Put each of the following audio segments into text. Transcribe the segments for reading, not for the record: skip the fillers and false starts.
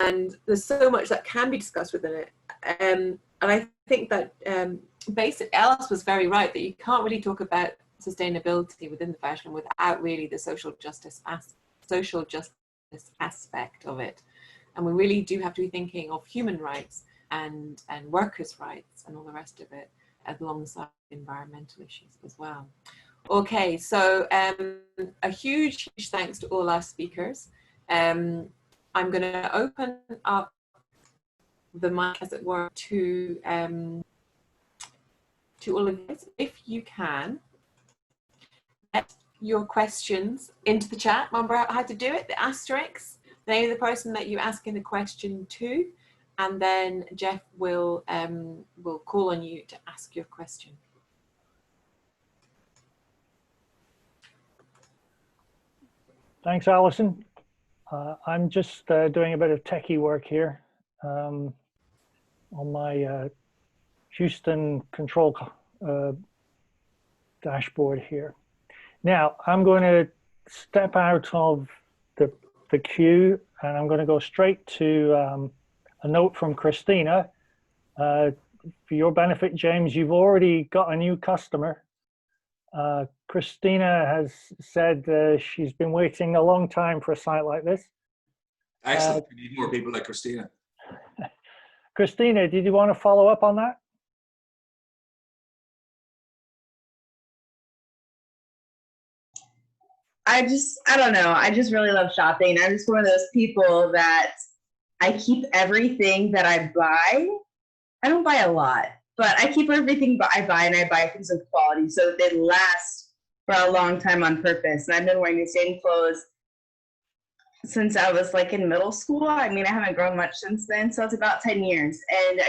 and there's so much that can be discussed within it. And I think that basically Alice was very right that you can't really talk about sustainability within the fashion without really the social justice aspect of it. And we really do have to be thinking of human rights and workers' rights and all the rest of it, alongside environmental issues as well. Okay, so a huge thanks to all our speakers. I'm going to open up the mic, as it were, to all of you. If you can, get your questions into the chat. Remember how to do it, the asterisks, the name of the person that you're asking the question to, and then Jeff will call on you to ask your question. Thanks, Alison. I'm just doing a bit of techie work here on my Houston control dashboard here. Now, I'm going to step out of the queue, and I'm going to go straight to a note from Christina. For your benefit, James, you've already got a new customer. Christina has said she's been waiting a long time for a site like this. Excellent. We need more people like Christina. Christina, did you want to follow up on that? I don't know. I just really love shopping. I'm just one of those people that I keep everything that I buy. I don't buy a lot, but I keep everything I buy, and I buy things of quality so that they last for a long time on purpose. And I've been wearing the same clothes since I was like in middle school. I mean, I haven't grown much since then, so it's about 10 years. And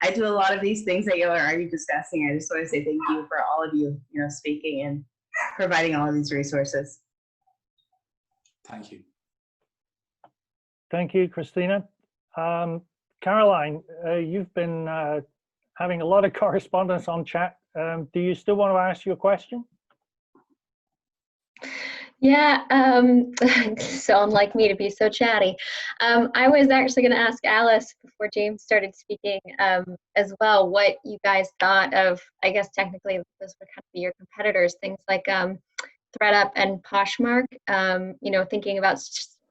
I do a lot of these things that you are already discussing. I just want to say thank you for all of you, speaking and providing all of these resources. Thank you. Thank you, Christina. Caroline, you've been having a lot of correspondence on chat. Do you still want to ask your question? Yeah, so unlike me to be so chatty. I was actually going to ask Alice before James started speaking as well, what you guys thought of, I guess technically this would kind of be your competitors, things like ThredUp and Poshmark, thinking about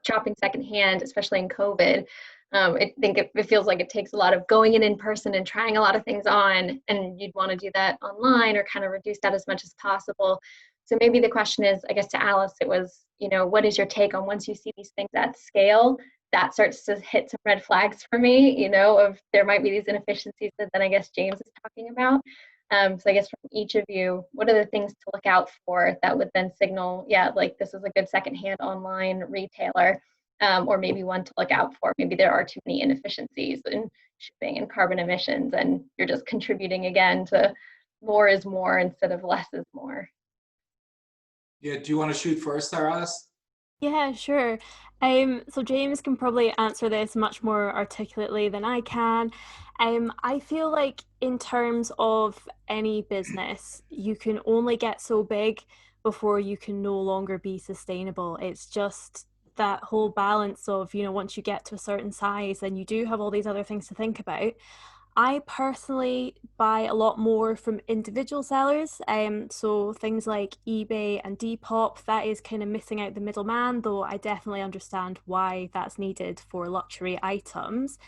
shopping secondhand, especially in COVID. I think it feels like it takes a lot of going in person and trying a lot of things on, and you'd want to do that online or kind of reduce that as much as possible. So maybe the question is, I guess to Alice, it was, what is your take on once you see these things at scale, that starts to hit some red flags for me, of there might be these inefficiencies that then I guess James is talking about. So I guess from each of you, what are the things to look out for that would then signal, yeah, like this is a good secondhand online retailer, or maybe one to look out for. Maybe there are too many inefficiencies in shipping and carbon emissions, and you're just contributing again to more is more instead of less is more. Yeah, do you want to shoot first there, Alice? Yeah, sure. So James can probably answer this much more articulately than I can. I feel like in terms of any business, you can only get so big before you can no longer be sustainable. It's just that whole balance of, once you get to a certain size, then you do have all these other things to think about. I personally buy a lot more from individual sellers, so things like eBay and Depop, that is kind of missing out the middleman, though I definitely understand why that's needed for luxury items.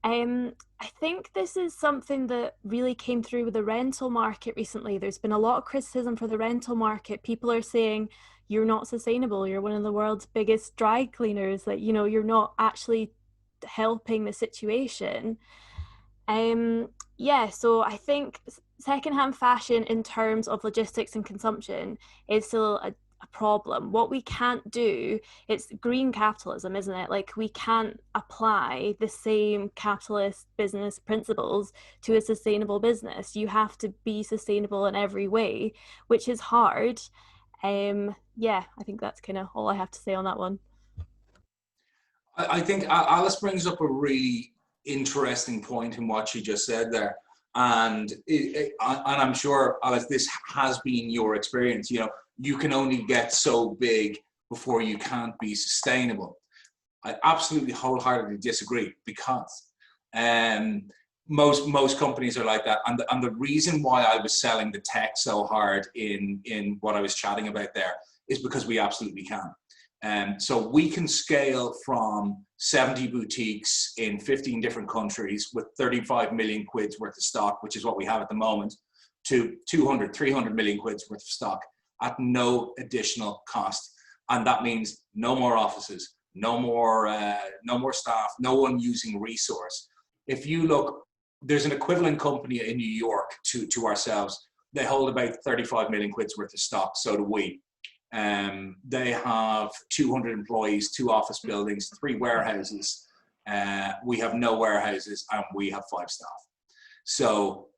I think this is something that really came through with the rental market recently. There's been a lot of criticism for the rental market. People are saying, you're not sustainable, you're one of the world's biggest dry cleaners, that, you're not actually helping the situation. Yeah, so I think secondhand fashion in terms of logistics and consumption is still a problem. What we can't do, it's green capitalism, isn't it? Like, we can't apply the same capitalist business principles to a sustainable business. You have to be sustainable in every way, which is hard. Yeah, I think that's kind of all I have to say on that one. I think Alice brings up a really interesting point in what she just said there, and I'm sure, Alice, this has been your experience. You can only get so big before you can't be sustainable. I absolutely wholeheartedly disagree, because most companies are like that. And the reason why I was selling the tech so hard in what I was chatting about there is because we absolutely can. So we can scale from 70 boutiques in 15 different countries with 35 million quid's worth of stock, which is what we have at the moment, to 200, 300 million quid's worth of stock at no additional cost. And that means no more offices, no more staff, no one using resource. If you look, there's an equivalent company in New York to ourselves. They hold about 35 million quid's worth of stock, so do we. They have 200 employees, 2 office buildings, 3 warehouses. We have no warehouses, and we have 5 staff. So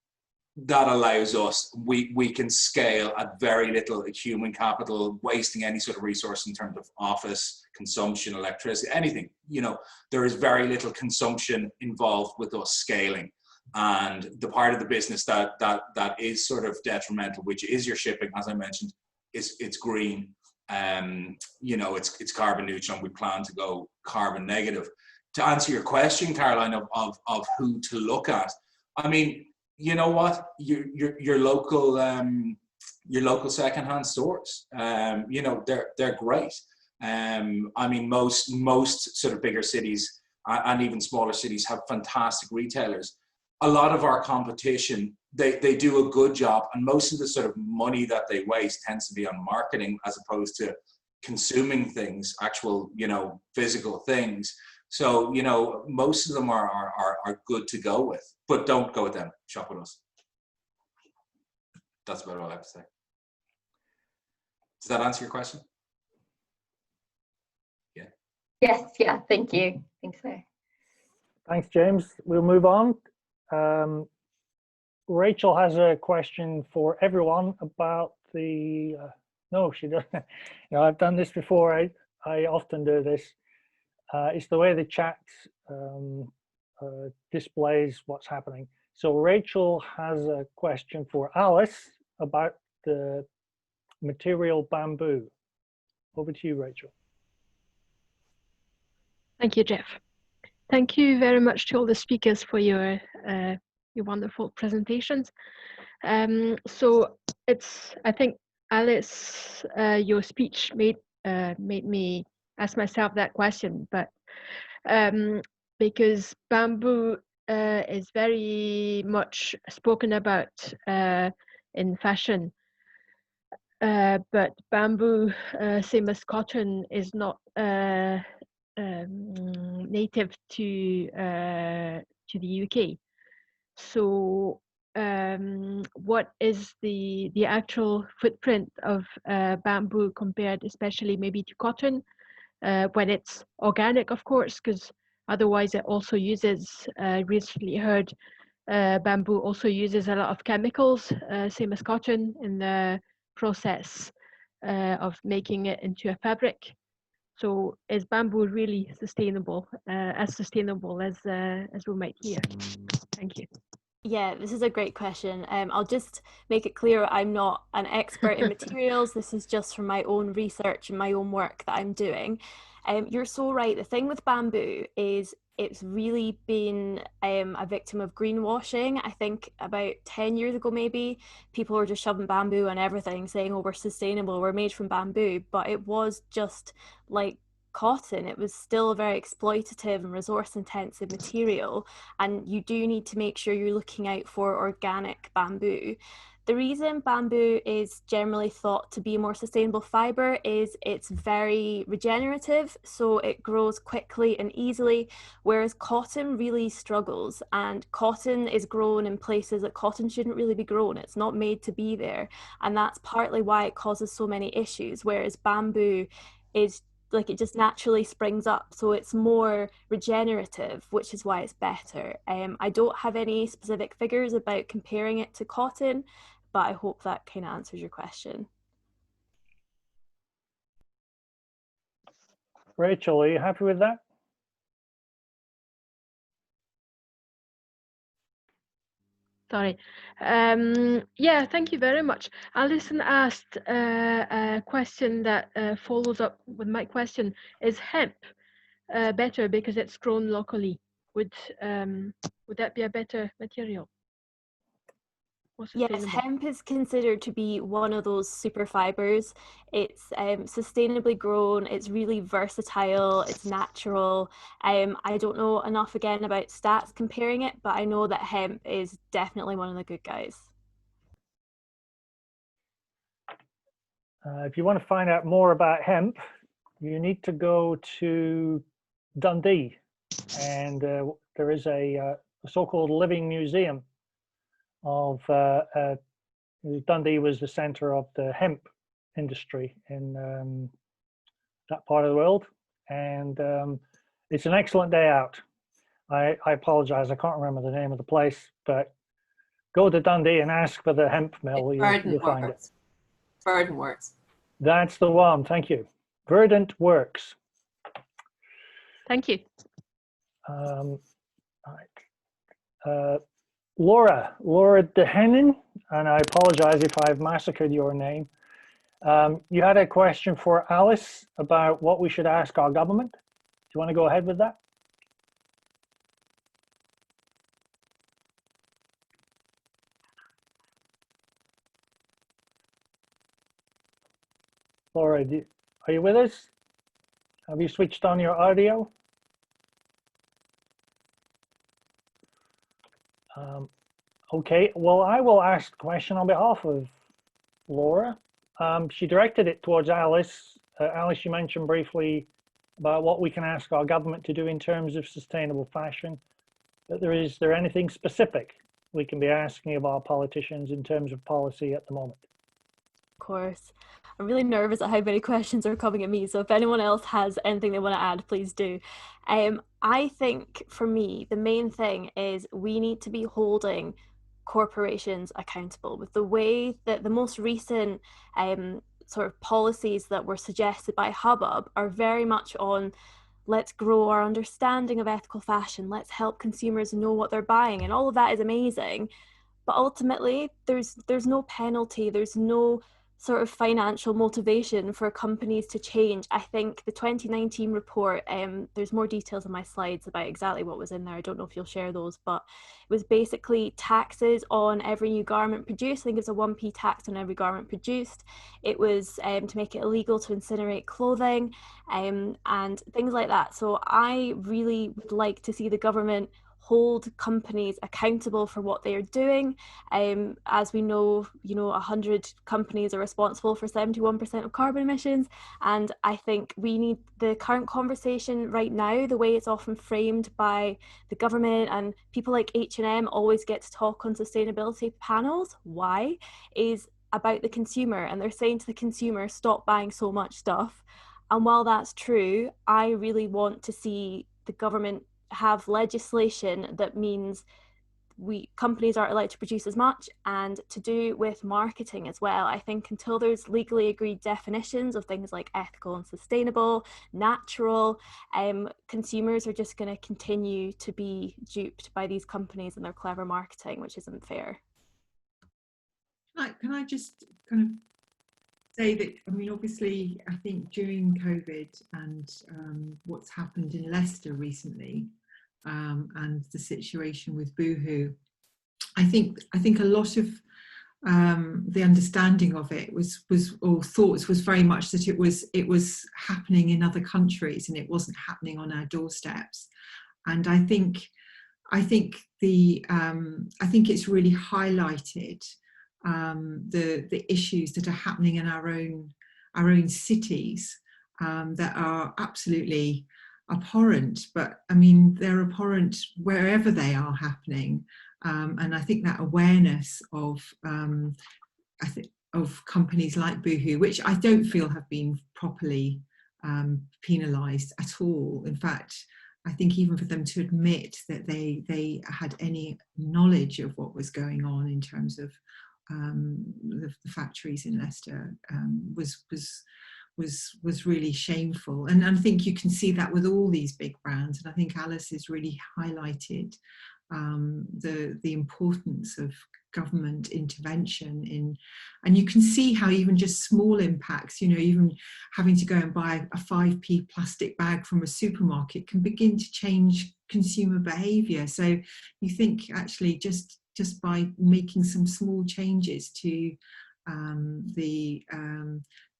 that allows us, we can scale at very little human capital, wasting any sort of resource in terms of office, consumption, electricity, anything. You know, there is very little consumption involved with us scaling. And the part of the business that is sort of detrimental, which is your shipping, as I mentioned, it's green. You know, it's carbon neutral, and we plan to go carbon negative. To answer your question, Caroline, of who to look at, I mean, you know what, your local secondhand stores, you know, they're great. I mean, most sort of bigger cities and even smaller cities have fantastic retailers. A lot of our competition, they do a good job, and most of the sort of money that they waste tends to be on marketing as opposed to consuming things, actual, you know, physical things. So, you know, most of them are good to go with, but don't go with them. Shop with us. That's about all I have to say. Does that answer your question? Yeah. Yes, yeah, thank you. I think so. Thanks, James. We'll move on. Rachel has a question for everyone about the, no, she doesn't. You know, I've done this before. I often do this. It's the way the chat displays what's happening. So Rachel has a question for Alice about the material bamboo. Over to you, Rachel. Thank you, Jeff. Thank you very much to all the speakers for your wonderful presentations. So I think, Alice, your speech made me ask myself that question, but because bamboo is very much spoken about in fashion, but bamboo, same as cotton, is not native to the UK. So what is the actual footprint of bamboo compared, especially maybe to cotton, when it's organic, of course, because otherwise it also uses, recently heard, bamboo also uses a lot of chemicals, same as cotton, in the process of making it into a fabric. So is bamboo really sustainable, as sustainable as we might hear? Thank you. Yeah, this is a great question. I'll just make it clear I'm not an expert in materials. This is just from my own research and my own work that I'm doing. You're so right. The thing with bamboo is it's really been a victim of greenwashing. I think about 10 years ago, maybe, people were just shoving bamboo on everything, saying, oh, we're sustainable, we're made from bamboo. But it was just like cotton. It was still a very exploitative and resource intensive material, and you do need to make sure you're looking out for organic bamboo. The reason bamboo is generally thought to be a more sustainable fiber is it's very regenerative, so it grows quickly and easily, whereas cotton really struggles, and cotton is grown in places that cotton shouldn't really be grown. It's not made to be there, and that's partly why it causes so many issues, whereas bamboo is like, it just naturally springs up, so it's more regenerative, which is why it's better. I don't have any specific figures about comparing it to cotton, but I hope that kind of answers your question. Rachel, are you happy with that? Sorry. Yeah, thank you very much. Alison asked a question that follows up with my question. Is hemp better because it's grown locally. Would that be a better material? More Yes, sustainable? hemp is considered to be one of those super fibers. It's sustainably grown, it's really versatile, it's natural. I don't know enough again about stats comparing it, but I know that hemp is definitely one of the good guys. If you want to find out more about hemp, you need to go to Dundee, and there is a so-called living museum of Dundee was the center of the hemp industry in that part of the world, and it's an excellent day out. I apologize, I can't remember the name of the place, but go to Dundee and ask for the hemp mill. You'll find it. Verdant Works. That's the one. Thank you. Verdant Works. Thank you. Right. Laura Dehenin, and I apologize if I've massacred your name. You had a question for Alice about what we should ask our government. Do you want to go ahead with that? Laura, are you with us? Have you switched on your audio? Okay, well, I will ask the question on behalf of Laura. She directed it towards Alice. Alice, you mentioned briefly about what we can ask our government to do in terms of sustainable fashion. But is there anything specific we can be asking of our politicians in terms of policy at the moment? Of course. I'm really nervous at how many questions are coming at me, so if anyone else has anything they want to add, please do. I think for me, the main thing is we need to be holding corporations accountable with the way that the most recent sort of policies that were suggested by Hubbub are very much on let's grow our understanding of ethical fashion, let's help consumers know what they're buying, and all of that is amazing. But ultimately, there's no penalty, there's no sort of financial motivation for companies to change. I think the 2019 report, there's more details in my slides about exactly what was in there. I don't know if you'll share those, but it was basically taxes on every new garment produced. I think it's a 1p tax on every garment produced. It was to make it illegal to incinerate clothing and things like that. So I really would like to see the government hold companies accountable for what they are doing. As we know, 100 companies are responsible for 71% of carbon emissions. And I think we need the current conversation right now, the way it's often framed by the government and people like H&M always get to talk on sustainability panels. Why? Is about the consumer, and they're saying to the consumer, stop buying so much stuff. And while that's true, I really want to see the government have legislation that means companies aren't allowed to produce as much, and to do with marketing as well. I think until there's legally agreed definitions of things like ethical and sustainable, natural, consumers are just going to continue to be duped by these companies and their clever marketing, which isn't fair. Can I just kind of say that, I mean, obviously, I think during COVID and what's happened in Leicester recently, and the situation with Boohoo, I think a lot of the understanding of it was or thoughts was very much that it was happening in other countries and it wasn't happening on our doorsteps. And I think it's really highlighted the issues that are happening in our own cities that are absolutely abhorrent, but I mean they're abhorrent wherever they are happening, and I think that awareness of of companies like Boohoo, which I don't feel have been properly penalised at all. In fact, I think even for them to admit that they had any knowledge of what was going on in terms of the factories in Leicester was really shameful. And I think you can see that with all these big brands. And I think Alice has really highlighted the importance of government intervention in, and you can see how even just small impacts, you know, even having to go and buy a 5p plastic bag from a supermarket can begin to change consumer behavior. So you think actually just by making some small changes to the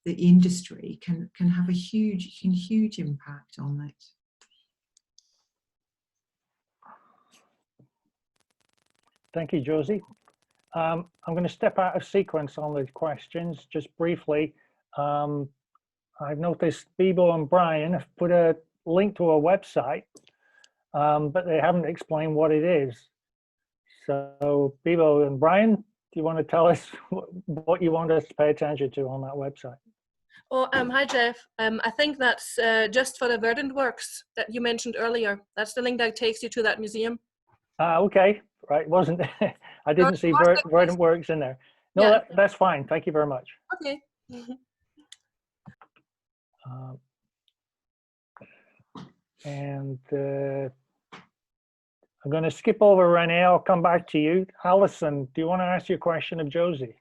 industry can have a huge impact on it. Thank you, Josie. I'm going to step out of sequence on the questions just briefly. I've noticed Bebo and Brian have put a link to a website, but they haven't explained what it is. So Bebo and Brian, do you want to tell us what you want us to pay attention to on that website? Oh, hi, Jeff. I think that's just for the Verdant Works that you mentioned earlier. That's the link that takes you to that museum. Okay, right. Wasn't I didn't see Verdant Works in there. No, yeah. That's fine. Thank you very much. Okay. And I'm going to skip over Renee. I'll come back to you. Alison, do you want to ask your question of Josie?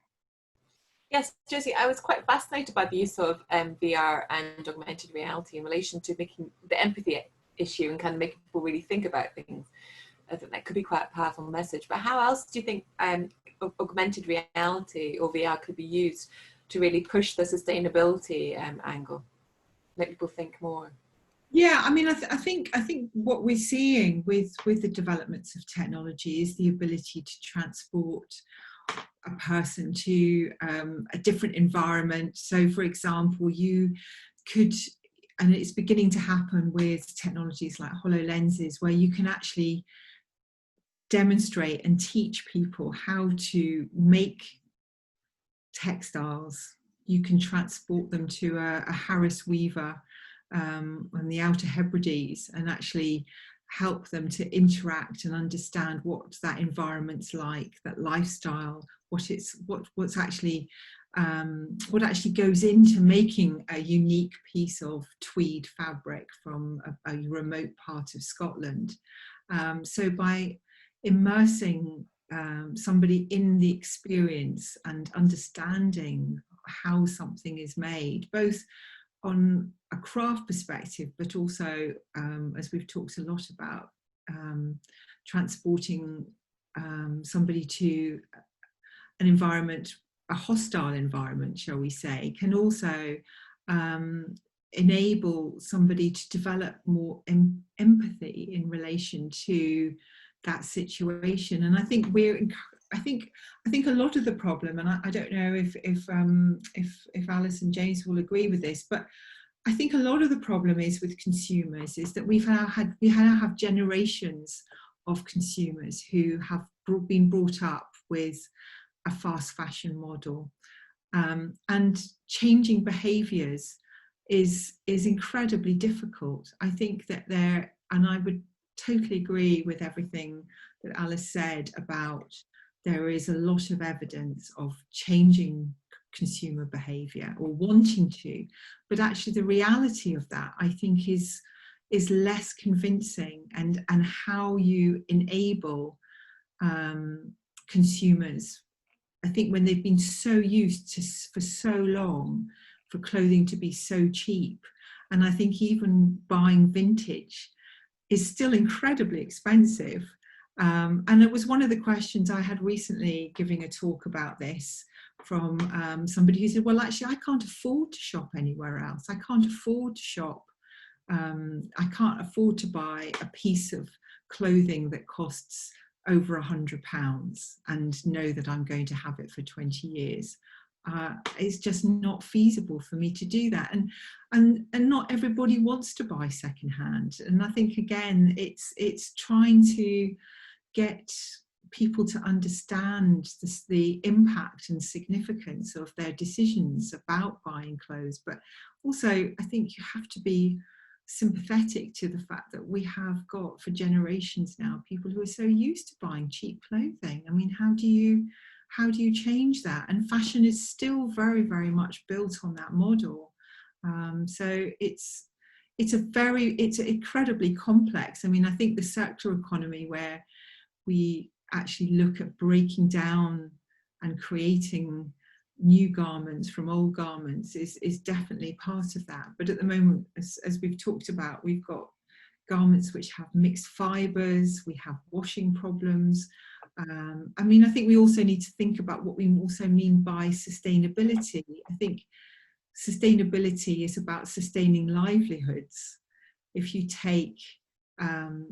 Yes, Josie, I was quite fascinated by the use of VR and augmented reality in relation to making the empathy issue and kind of making people really think about things. I think that could be quite a powerful message. But how else do you think augmented reality or VR could be used to really push the sustainability angle, make people think more? Yeah, I mean, I think what we're seeing with the developments of technology is the ability to transport a person to a different environment. So, for example, you could, and it's beginning to happen with technologies like HoloLenses, where you can actually demonstrate and teach people how to make textiles. You can transport them to a Harris Weaver on the Outer Hebrides and actually help them to interact and understand what that environment's like, that lifestyle, what actually goes into making a unique piece of tweed fabric from a remote part of Scotland. So by immersing somebody in the experience and understanding how something is made, both on a craft perspective, but also, as we've talked a lot about, transporting somebody to an environment, a hostile environment, shall we say, can also enable somebody to develop more empathy in relation to that situation. And I think I think a lot of the problem, and I don't know if Alice and James will agree with this, but I think a lot of the problem is with consumers is that we now have generations of consumers who have been brought up with a fast fashion model, and changing behaviours is incredibly difficult. I think that and I would totally agree with everything that Alice said about there is a lot of evidence of changing consumer behaviour or wanting to, but actually the reality of that I think is less convincing, and how you enable consumers, I think when they've been so used to for so long for clothing to be so cheap, and I think even buying vintage is still incredibly expensive. And it was one of the questions I had recently giving a talk about this from somebody who said, well, actually, I can't afford to shop anywhere else. I can't afford to shop. I can't afford to buy a piece of clothing that costs over £100 and know that I'm going to have it for 20 years. It's just not feasible for me to do that, and not everybody wants to buy secondhand. And I think again, it's trying to get people to understand the impact and significance of their decisions about buying clothes, but also I think you have to be sympathetic to the fact that we have got for generations now people who are so used to buying cheap clothing. I mean, how do you change that? And fashion is still very, very much built on that model. So it's incredibly complex. I mean, I think the circular economy, where we actually look at breaking down and creating new garments from old garments is definitely part of that. But at the moment, as we've talked about, we've got garments which have mixed fibres, we have washing problems. I mean, I think we also need to think about what we also mean by sustainability. I think sustainability is about sustaining livelihoods. If you take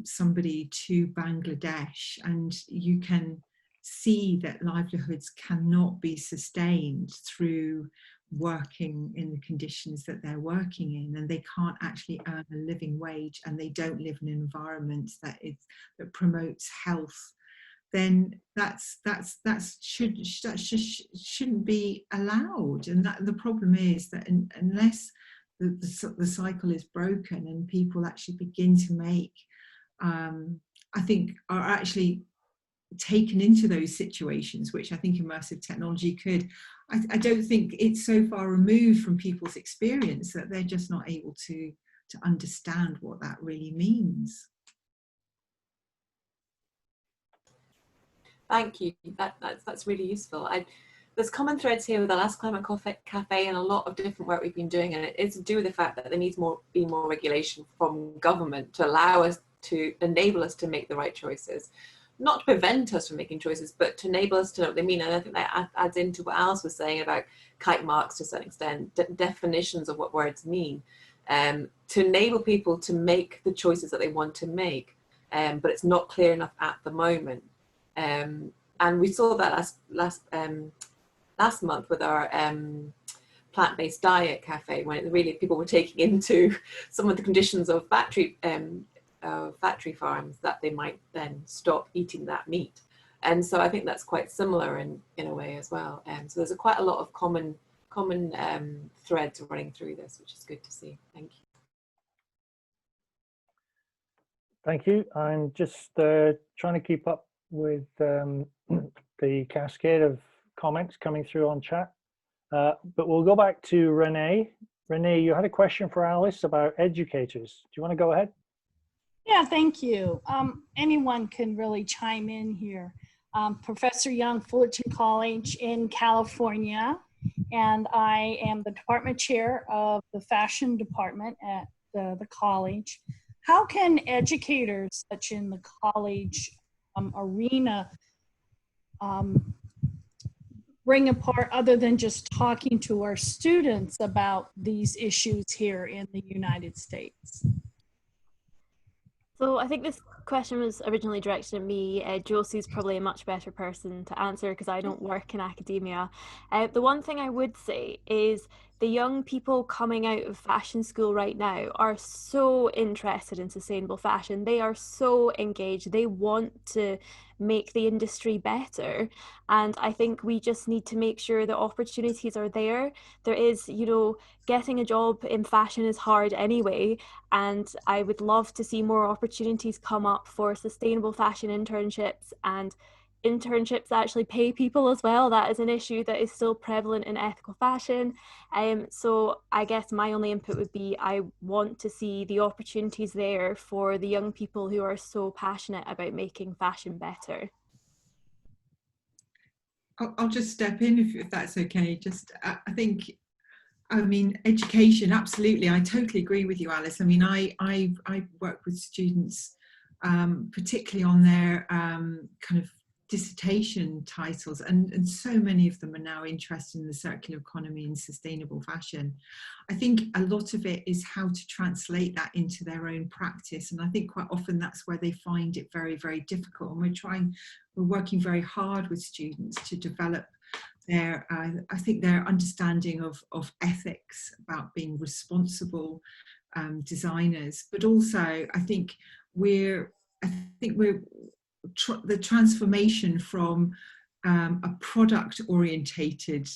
somebody to Bangladesh, and you can see that livelihoods cannot be sustained through working in the conditions that they're working in, and they can't actually earn a living wage, and they don't live in an environment that promotes health, then that shouldn't be allowed. And that the problem is that unless the cycle is broken and people actually begin to make, I think, are actually taken into those situations, which I think immersive technology could, I don't think it's so far removed from people's experience that they're just not able to understand what that really means. Thank you. That's really useful. There's common threads here with the last Climate Cafe and a lot of different work we've been doing, and it is to do with the fact that there needs be more regulation from government to allow us, to enable us to make the right choices, not to prevent us from making choices, but to enable us to know what they mean. And I think that adds into what Alice was saying about kite marks to a certain extent, definitions of what words mean, to enable people to make the choices that they want to make, but it's not clear enough at the moment. And we saw that last month with our plant-based diet cafe, when really people were taking into some of the conditions of factory farms that they might then stop eating that meat. And so I think that's quite similar in a way as well. So there's quite a lot of common threads running through this, which is good to see. Thank you. Thank you. I'm just trying to keep up with the cascade of comments coming through on chat. But we'll go back to Renee. Renee, you had a question for Alice about educators. Do you want to go ahead? Yeah, thank you. Anyone can really chime in here. Professor Young, Fullerton College in California, and I am the department chair of the fashion department at the college. How can educators, such in the college arena, bring apart, other than just talking to our students about these issues here in the United States? So I think this question was originally directed at me. Josie's probably a much better person to answer because I don't work in academia. The one thing I would say is the young people coming out of fashion school right now are so interested in sustainable fashion. They are so engaged. They want to make the industry better. And I think we just need to make sure the opportunities are there. There is, getting a job in fashion is hard anyway. And I would love to see more opportunities come up for sustainable fashion internships, and internships that actually pay people as well. That is an issue that is still prevalent in ethical fashion. So I guess my only input would be I want to see the opportunities there for the young people who are so passionate about making fashion better. I'll just step in if that's okay. I think, education, absolutely. I totally agree with you, Alice. I mean, I work with students, particularly on their kind of dissertation titles, and so many of them are now interested in the circular economy and sustainable fashion. I think a lot of it is how to translate that into their own practice, and I think quite often that's where they find it very, very difficult. And we're working very hard with students to develop their understanding of ethics, about being responsible designers, but also I think we're the transformation from a product orientated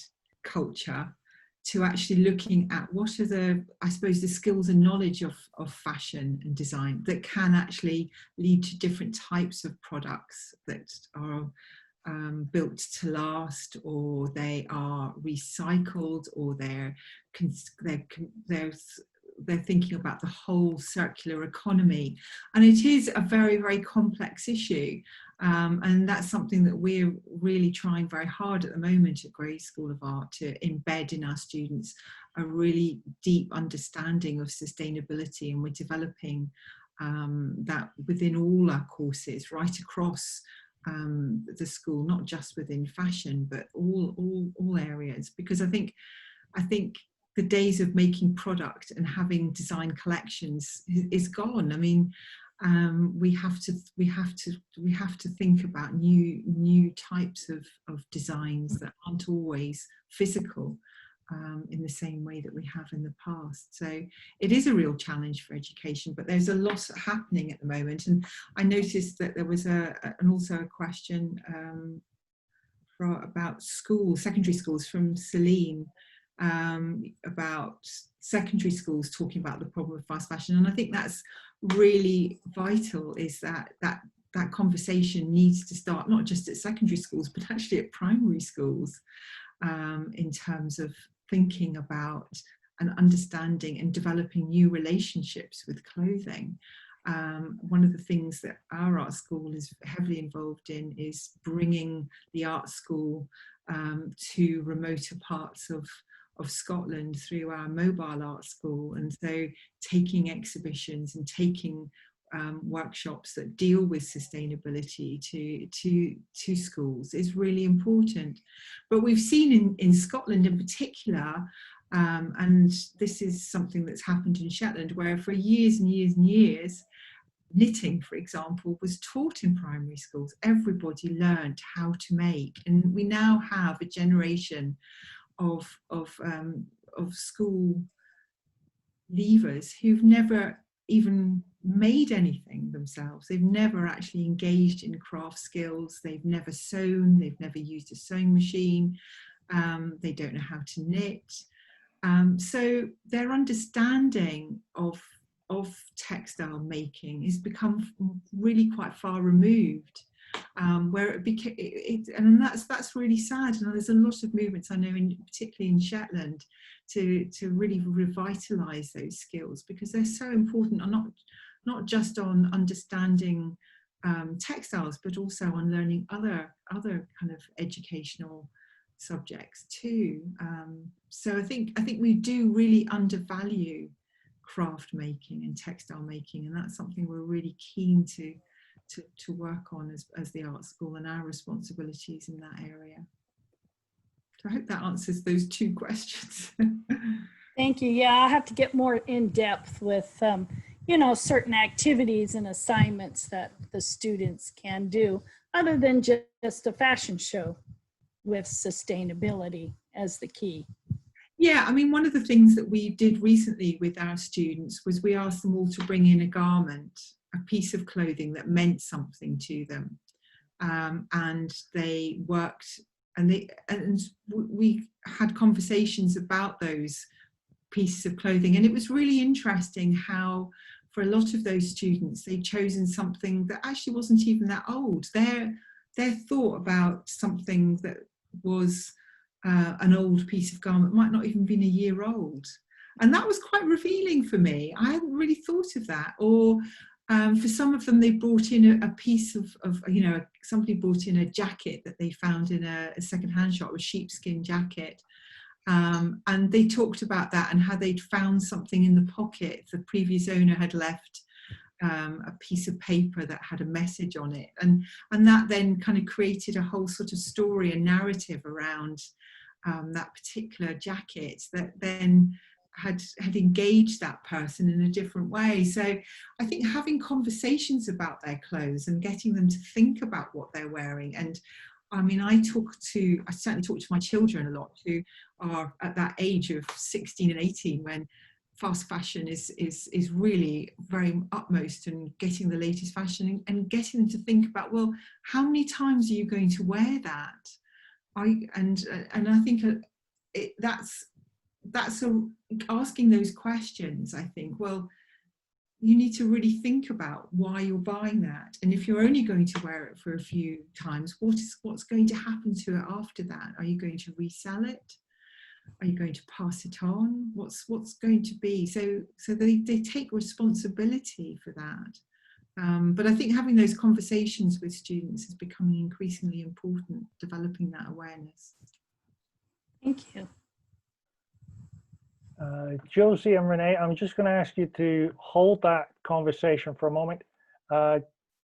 culture to actually looking at what are the skills and knowledge of fashion and design that can actually lead to different types of products that are built to last, or they are recycled, or they're they're thinking about the whole circular economy, and it is a very, very complex issue, and that's something that we're really trying very hard at the moment at Grey School of Art to embed in our students a really deep understanding of sustainability, and we're developing that within all our courses right across the school, not just within fashion but all areas, because I think the days of making product and having design collections is gone. I mean, we have to think about new types of designs that aren't always physical in the same way that we have in the past. So it is a real challenge for education, but there's a lot happening at the moment. And I noticed that there was also a question about secondary schools from Celine, about secondary schools talking about the problem of fast fashion. And I think that's really vital, is that conversation needs to start not just at secondary schools but actually at primary schools, in terms of thinking about and understanding and developing new relationships with clothing. One of the things that our art school is heavily involved in is bringing the art school to remoter parts of Scotland through our mobile art school, and so taking exhibitions and taking workshops that deal with sustainability to schools is really important. But we've seen in Scotland in particular, and this is something that's happened in Shetland, where for years and years and years, knitting, for example, was taught in primary schools. Everybody learned how to make, and we now have a generation of school leavers who've never even made anything themselves. They've never actually engaged in craft skills. They've never sewn. They've never used a sewing machine. They don't know how to knit. So their understanding of textile making has become really quite far removed, where it became, and that's really sad. And there's a lot of movements, I know, particularly in Shetland, to really revitalise those skills, because they're so important, and not just on understanding textiles, but also on learning other kind of educational subjects too. So I think we do really undervalue craft making and textile making, and that's something we're really keen to work on as the art school, and our responsibilities in that area. So I hope that answers those two questions. Thank you. Yeah, I'll have to get more in depth with certain activities and assignments that the students can do, other than just a fashion show, with sustainability as the key. Yeah, I mean, one of the things that we did recently with our students was we asked them all to bring in a garment, a piece of clothing that meant something to them, and they worked, and we had conversations about those pieces of clothing, and it was really interesting how for a lot of those students they'd chosen something that actually wasn't even that old. Their thought about something that was an old piece of garment might not even been a year old, and that was quite revealing for me. I hadn't really thought of that. Or for some of them, they brought in a piece of somebody brought in a jacket that they found in a second-hand shop, a sheepskin jacket, and they talked about that and how they'd found something in the pocket. The previous owner had left a piece of paper that had a message on it, and that then kind of created a whole sort of story and narrative around that particular jacket that then had engaged that person in a different way. So I think having conversations about their clothes and getting them to think about what they're wearing, and I mean, I certainly talk to my children a lot, who are at that age of 16 and 18 when fast fashion is really very utmost, and getting the latest fashion and getting them to think about, well, how many times are you going to wear that? And I think that's asking those questions. I think, well, you need to really think about why you're buying that, and if you're only going to wear it for a few times, what's going to happen to it after that? Are you going to resell it? Are you going to pass it on? What's going to be? So they take responsibility for that. But I think having those conversations with students is becoming increasingly important, developing that awareness. Thank you. Josie and Renee, I'm just going to ask you to hold that conversation for a moment.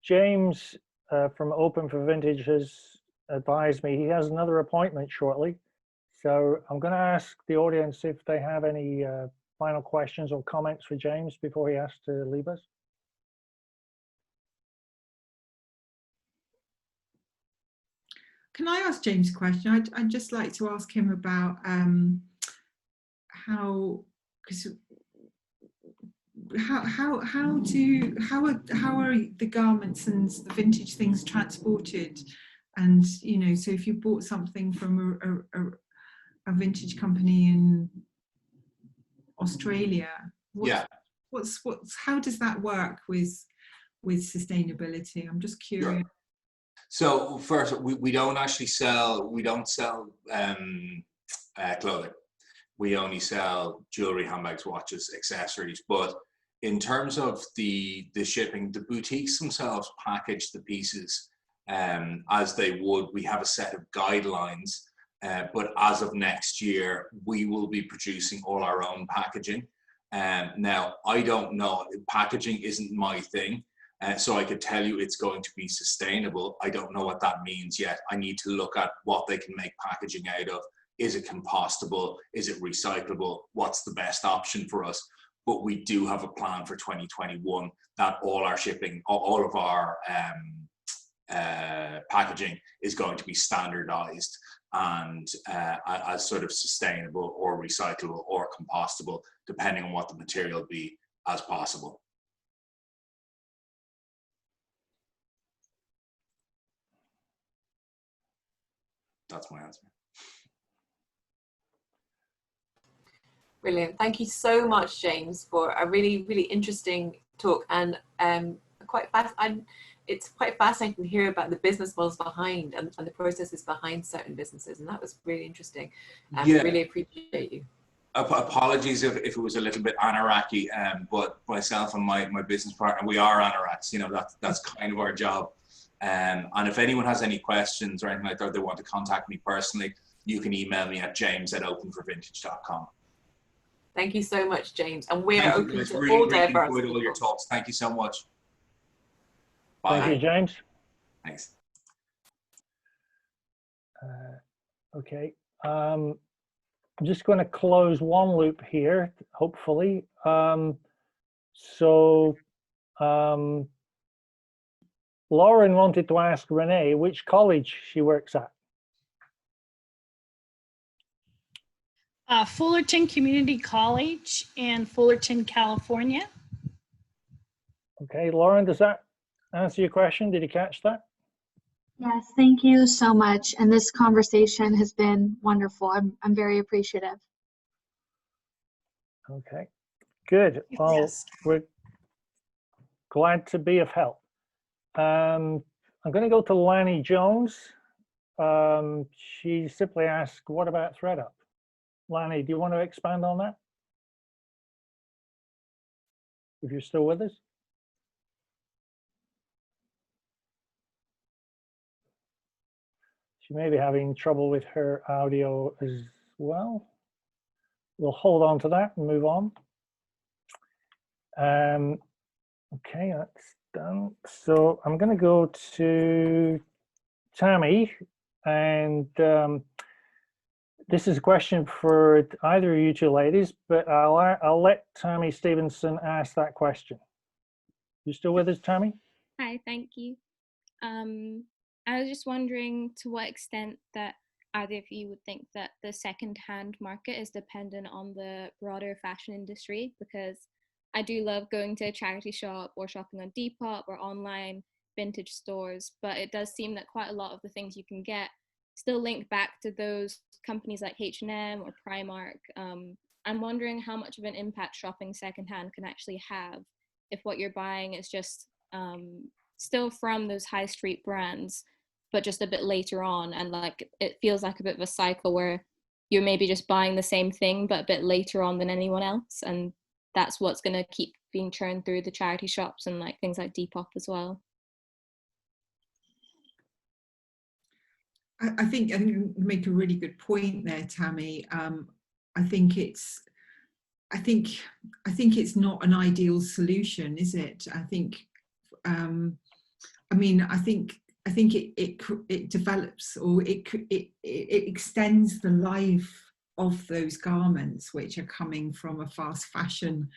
James from Open for Vintage has advised me he has another appointment shortly. So I'm going to ask the audience if they have any final questions or comments for James before he has to leave us. Can I ask James a question? I'd just like to ask him about how are the garments and the vintage things transported, and you know, so if you bought something from a vintage company in Australia, how does that work with sustainability? I'm just curious. Sure. So first, we don't actually sell, clothing. We only sell jewelry, handbags, watches, accessories. But in terms of the shipping, the boutiques themselves package the pieces as they would. We have a set of guidelines, but as of next year, we will be producing all our own packaging. Now, I don't know, packaging isn't my thing. So I could tell you it's going to be sustainable. I don't know what that means yet. I need to look at what they can make packaging out of. Is it compostable? Is it recyclable? What's the best option for us? But we do have a plan for 2021 that all our shipping, all of our packaging is going to be standardized and as sort of sustainable or recyclable or compostable, depending on what the material be, as possible. That's my answer. Brilliant. Thank you so much, James, for a really, really interesting talk, and it's quite fascinating to hear about the business models behind and the processes behind certain businesses, and that was really interesting. Yeah. I really appreciate you. Apologies if it was a little bit anoraki, but myself and my business partner, we are anoraks. You know, that's kind of our job. And if anyone has any questions or anything like that, they want to contact me personally, you can email me at james@openforvintage.com. Thank you so much, James. And we're open to really, all really diverse enjoyed all people. your talks. Thank you so much. Bye. Thank you, James. Thanks. Okay. I'm just going to close one loop here, hopefully. Lauren wanted to ask Renee which college she works at. Fullerton Community College in Fullerton, California. Okay, Lauren, does that answer your question? Did you catch that? Yes, thank you so much. And this conversation has been wonderful. I'm very appreciative. Okay, good. Well, Yes. we're glad to be of help. I'm going to go to Lanny Jones. She simply asked, what about ThreadUp? Lanny, do you want to expand on that? If you're still with us? She may be having trouble with her audio as well. We'll hold on to that and move on. Okay, that's done. So I'm going to go to Tammy, and this is a question for either of you two ladies, but I'll let Tammy Stevenson ask that question. You still with us, Tammy? Hi, thank you. I was just wondering to what extent that either of you would think that the second-hand market is dependent on the broader fashion industry, because I do love going to a charity shop or shopping on Depop or online vintage stores, but it does seem that quite a lot of the things you can get still link back to those companies like H&M or Primark. I'm wondering how much of an impact shopping secondhand can actually have if what you're buying is just still from those high street brands, but just a bit later on, and like it feels like a bit of a cycle where you're maybe just buying the same thing but a bit later on than anyone else, and that's what's going to keep being churned through the charity shops and like things like Depop as well. I think you make a really good point there, Tammy. I think it's not an ideal solution, is it? I think it develops, or it extends the life of those garments which are coming from a fast fashion,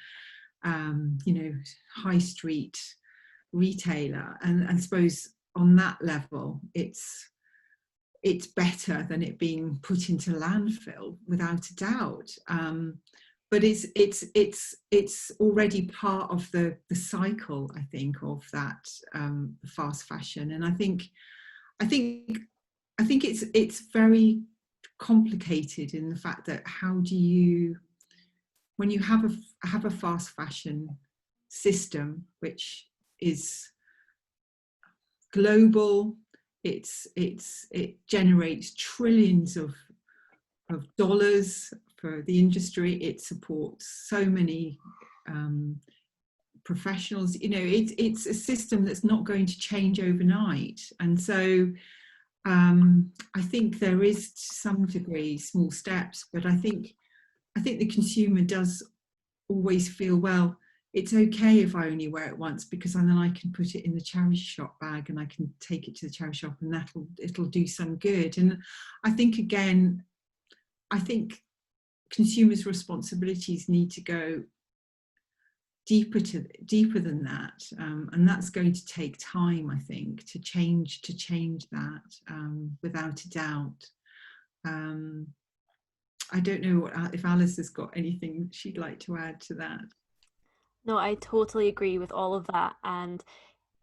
high street retailer, and I suppose on that level it's better than it being put into landfill, without a doubt. But it's already part of the cycle, I think, of that fast fashion, and I think it's very complicated in the fact that how do you, when you have a fast fashion system which is global, it generates trillions of dollars for the industry. It supports so many professionals. It's a system that's not going to change overnight, and so I think there is, to some degree, small steps. But I think the consumer does always feel, well, it's okay if I only wear it once, because then I can put it in the charity shop bag and I can take it to the charity shop and it'll do some good. And I think, again, consumers' responsibilities need to go deeper than that, and that's going to take time, I think, to change that, without a doubt. I don't know if Alice has got anything she'd like to add to that. No, I totally agree with all of that, and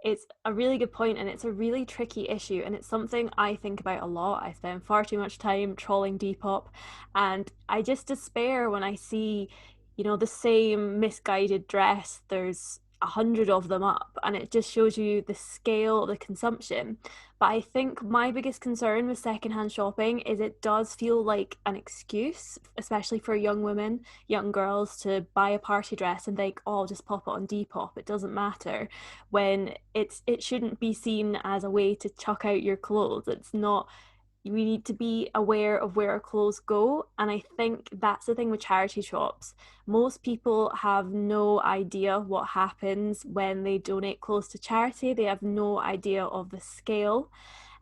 it's a really good point, and it's a really tricky issue, and it's something I think about a lot. I spend far too much time trawling Depop, and I just despair when I see, the same misguided dress. There's 100 of them up, and it just shows you the scale of the consumption. But I think my biggest concern with secondhand shopping is it does feel like an excuse, especially for young women, young girls, to buy a party dress and think, oh, I'll just pop it on Depop, it doesn't matter, when it shouldn't be seen as a way to chuck out your clothes. It's not. We need to be aware of where our clothes go, and I think that's the thing with charity shops. Most people have no idea what happens when they donate clothes to charity. They have no idea of the scale.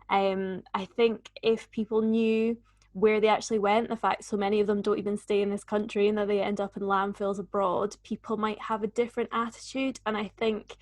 I think if people knew where they actually went, the fact so many of them don't even stay in this country and that they end up in landfills abroad, people might have a different attitude. And I think,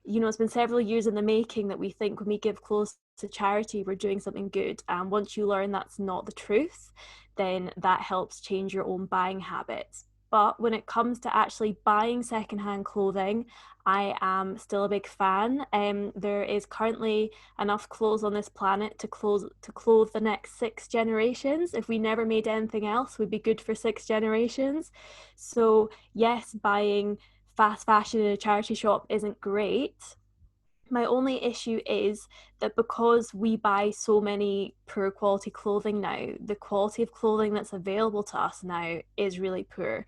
it's been several years in the making that we think when we give clothes to charity, we're doing something good. And once you learn that's not the truth, then that helps change your own buying habits. But when it comes to actually buying secondhand clothing, I am still a big fan. There is currently enough clothes on this planet to clothe the next 6 generations. If we never made anything else, we'd be good for 6 generations. So yes, buying fast fashion in a charity shop isn't great. My only issue is that because we buy so many poor quality clothing now, the quality of clothing that's available to us now is really poor.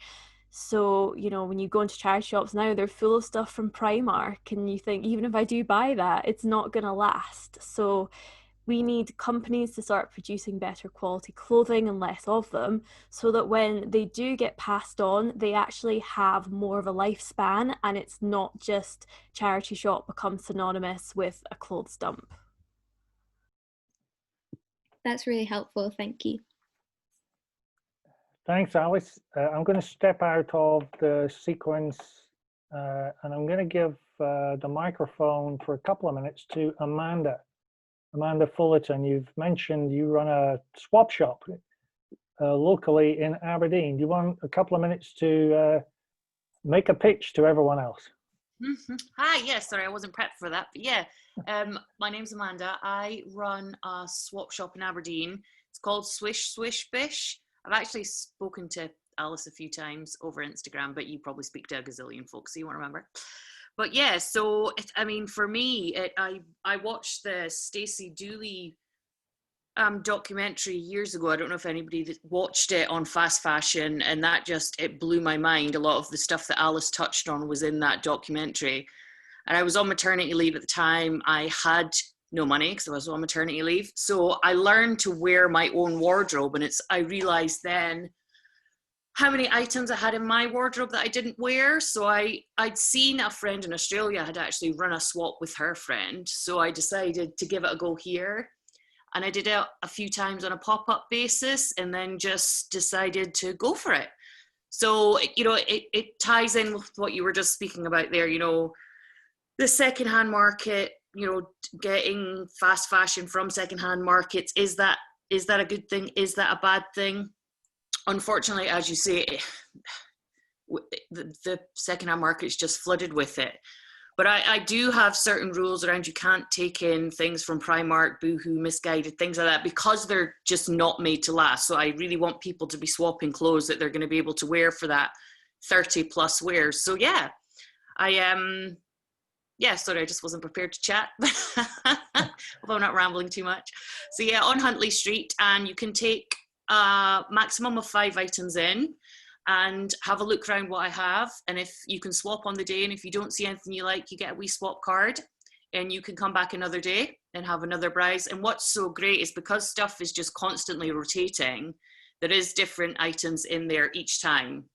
So, when you go into charity shops now, they're full of stuff from Primark, and you think, even if I do buy that, it's not going to last. So we need companies to start producing better quality clothing and less of them, so that when they do get passed on, they actually have more of a lifespan, and it's not just charity shop becomes synonymous with a clothes dump. That's really helpful. Thank you. Thanks, Alice. I'm going to step out of the sequence and I'm going to give the microphone for a couple of minutes to Amanda. Amanda Fullerton, you've mentioned you run a swap shop locally in Aberdeen. Do you want a couple of minutes to make a pitch to everyone else? Mm-hmm. Hi, yes, sorry, I wasn't prepped for that, but yeah, my name's Amanda. I run a swap shop in Aberdeen. It's called Swish Swish Bish. I've actually spoken to Alice a few times over Instagram, but you probably speak to a gazillion folks, so you won't remember. But yeah, so for me, I watched the Stacy Dooley documentary years ago. I don't know if anybody that watched it on fast fashion, and that just, it blew my mind. A lot of the stuff that Alice touched on was in that documentary. And I was on maternity leave at the time. I had no money because I was on maternity leave. So I learned to wear my own wardrobe, and I realized then how many items I had in my wardrobe that I didn't wear. So I'd seen a friend in Australia had actually run a swap with her friend. So I decided to give it a go here. And I did it a few times on a pop-up basis, and then just decided to go for it. So, you know, it ties in with what you were just speaking about there, you know, the secondhand market, you know, getting fast fashion from secondhand markets. Is that a good thing? Is that a bad thing? Unfortunately, as you say, the secondhand market is just flooded with it. But I do have certain rules around, you can't take in things from Primark, Boohoo, Misguided, things like that, because they're just not made to last. So I really want people to be swapping clothes that they're going to be able to wear for that 30 plus wears. So yeah, sorry, I just wasn't prepared to chat, although I'm not rambling too much. So yeah, on Huntley Street, and you can take a maximum of 5 items in and have a look around what I have. And if you can swap on the day, and if you don't see anything you like, you get a wee swap card and you can come back another day and have another browse. And what's so great is because stuff is just constantly rotating, there is different items in there each time.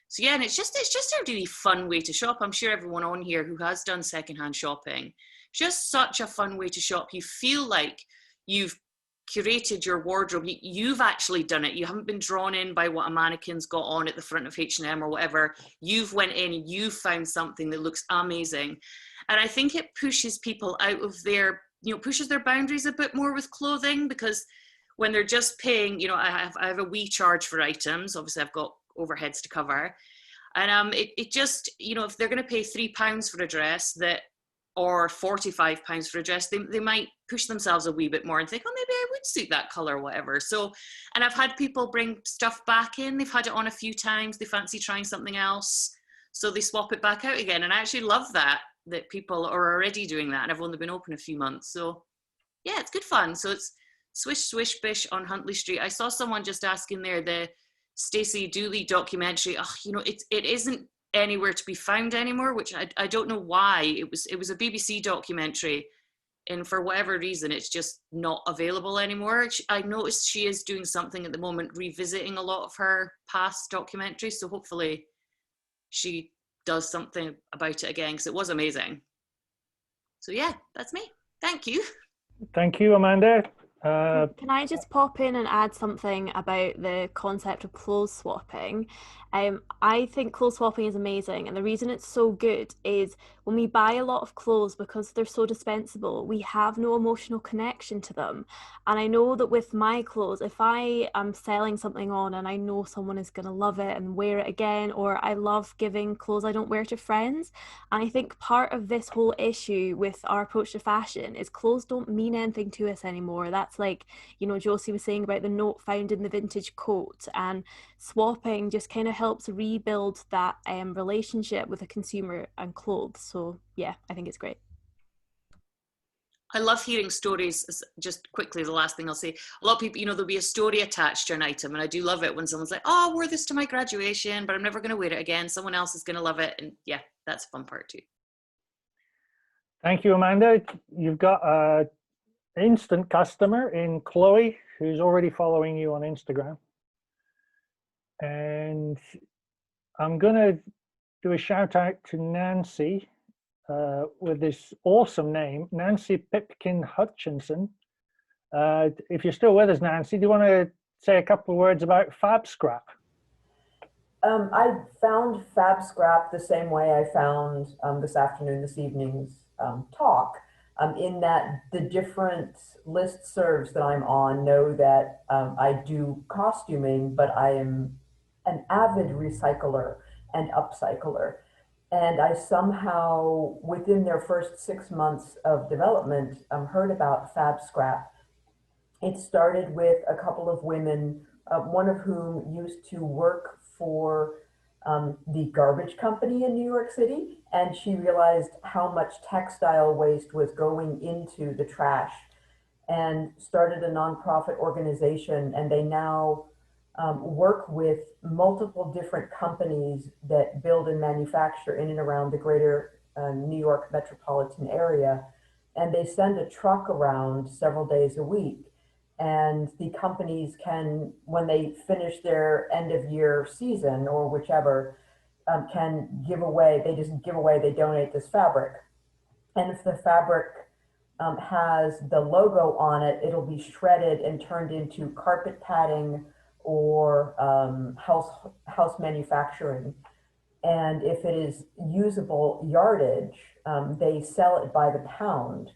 So yeah, and it's just a really fun way to shop. I'm sure everyone on here who has done secondhand shopping, just such a fun way to shop. You feel like you've curated your wardrobe. You've actually done it. You haven't been drawn in by what a mannequin's got on at the front of H&M or whatever. You've went in and you found something that looks amazing. And I think it pushes people out of their, you know, pushes their boundaries a bit more with clothing, because when they're just paying, you know, I have a wee charge for items. Obviously I've got overheads to cover. And it just, you know, if they're going to pay £3 for a dress or £45 for a dress, they might push themselves a wee bit more and think, oh, maybe I would suit that color or whatever. So, and I've had people bring stuff back in. They've had it on a few times. They fancy trying something else, so they swap it back out again. And I actually love that people are already doing that, and I've only been open a few months. So yeah, it's good fun. So it's Swish Swish Bish on Huntley Street. I saw someone just asking there, the Stacy Dooley documentary. Oh, you know, it isn't anywhere to be found anymore, which I don't know why. It was a BBC documentary, and for whatever reason it's just not available anymore. I noticed she is doing something at the moment, revisiting a lot of her past documentaries, so hopefully she does something about it again, because it was amazing. So yeah, that's me. Thank you. Thank you, Amanda. Can I just pop in and add something about the concept of clothes swapping? I think clothes swapping is amazing, and the reason it's so good is when we buy a lot of clothes, because they're so dispensable, we have no emotional connection to them. And I know that with my clothes, if I am selling something on and I know someone is going to love it and wear it again, or I love giving clothes I don't wear to friends, and I think part of this whole issue with our approach to fashion is clothes don't mean anything to us anymore. That's like, you know, Josie was saying about the note found in the vintage coat, and swapping just kind of helps rebuild that relationship with a consumer and clothes. So yeah, I think it's great. I love hearing stories. Just quickly, the last thing I'll say, a lot of people, you know, there'll be a story attached to an item, and I do love it when someone's like, oh, I wore this to my graduation, but I'm never going to wear it again. Someone else is going to love it. And yeah, that's a fun part too. Thank you, Amanda. You've got an instant customer in Chloe, who's already following you on Instagram. And I'm going to do a shout out to Nancy with this awesome name, Nancy Pipkin Hutchinson. If you're still with us, Nancy, do you want to say a couple of words about Fab Scrap? I found Fab Scrap the same way I found this evening's talk, in that the different listservs that I'm on know that I do costuming, but I am an avid recycler and upcycler. And I somehow, within their first 6 months of development, heard about Fab Scrap. It started with a couple of women, one of whom used to work for the garbage company in New York City, and she realized how much textile waste was going into the trash. and started a nonprofit organization, and they now work with multiple different companies that build and manufacture in and around the greater New York metropolitan area. And they send a truck around several days a week. And the companies can, when they finish their end of year season or whichever, can give away, they just give away, they donate this fabric. And if the fabric has the logo on it, it'll be shredded and turned into carpet padding or house manufacturing. And if it is usable yardage, they sell it by the pound.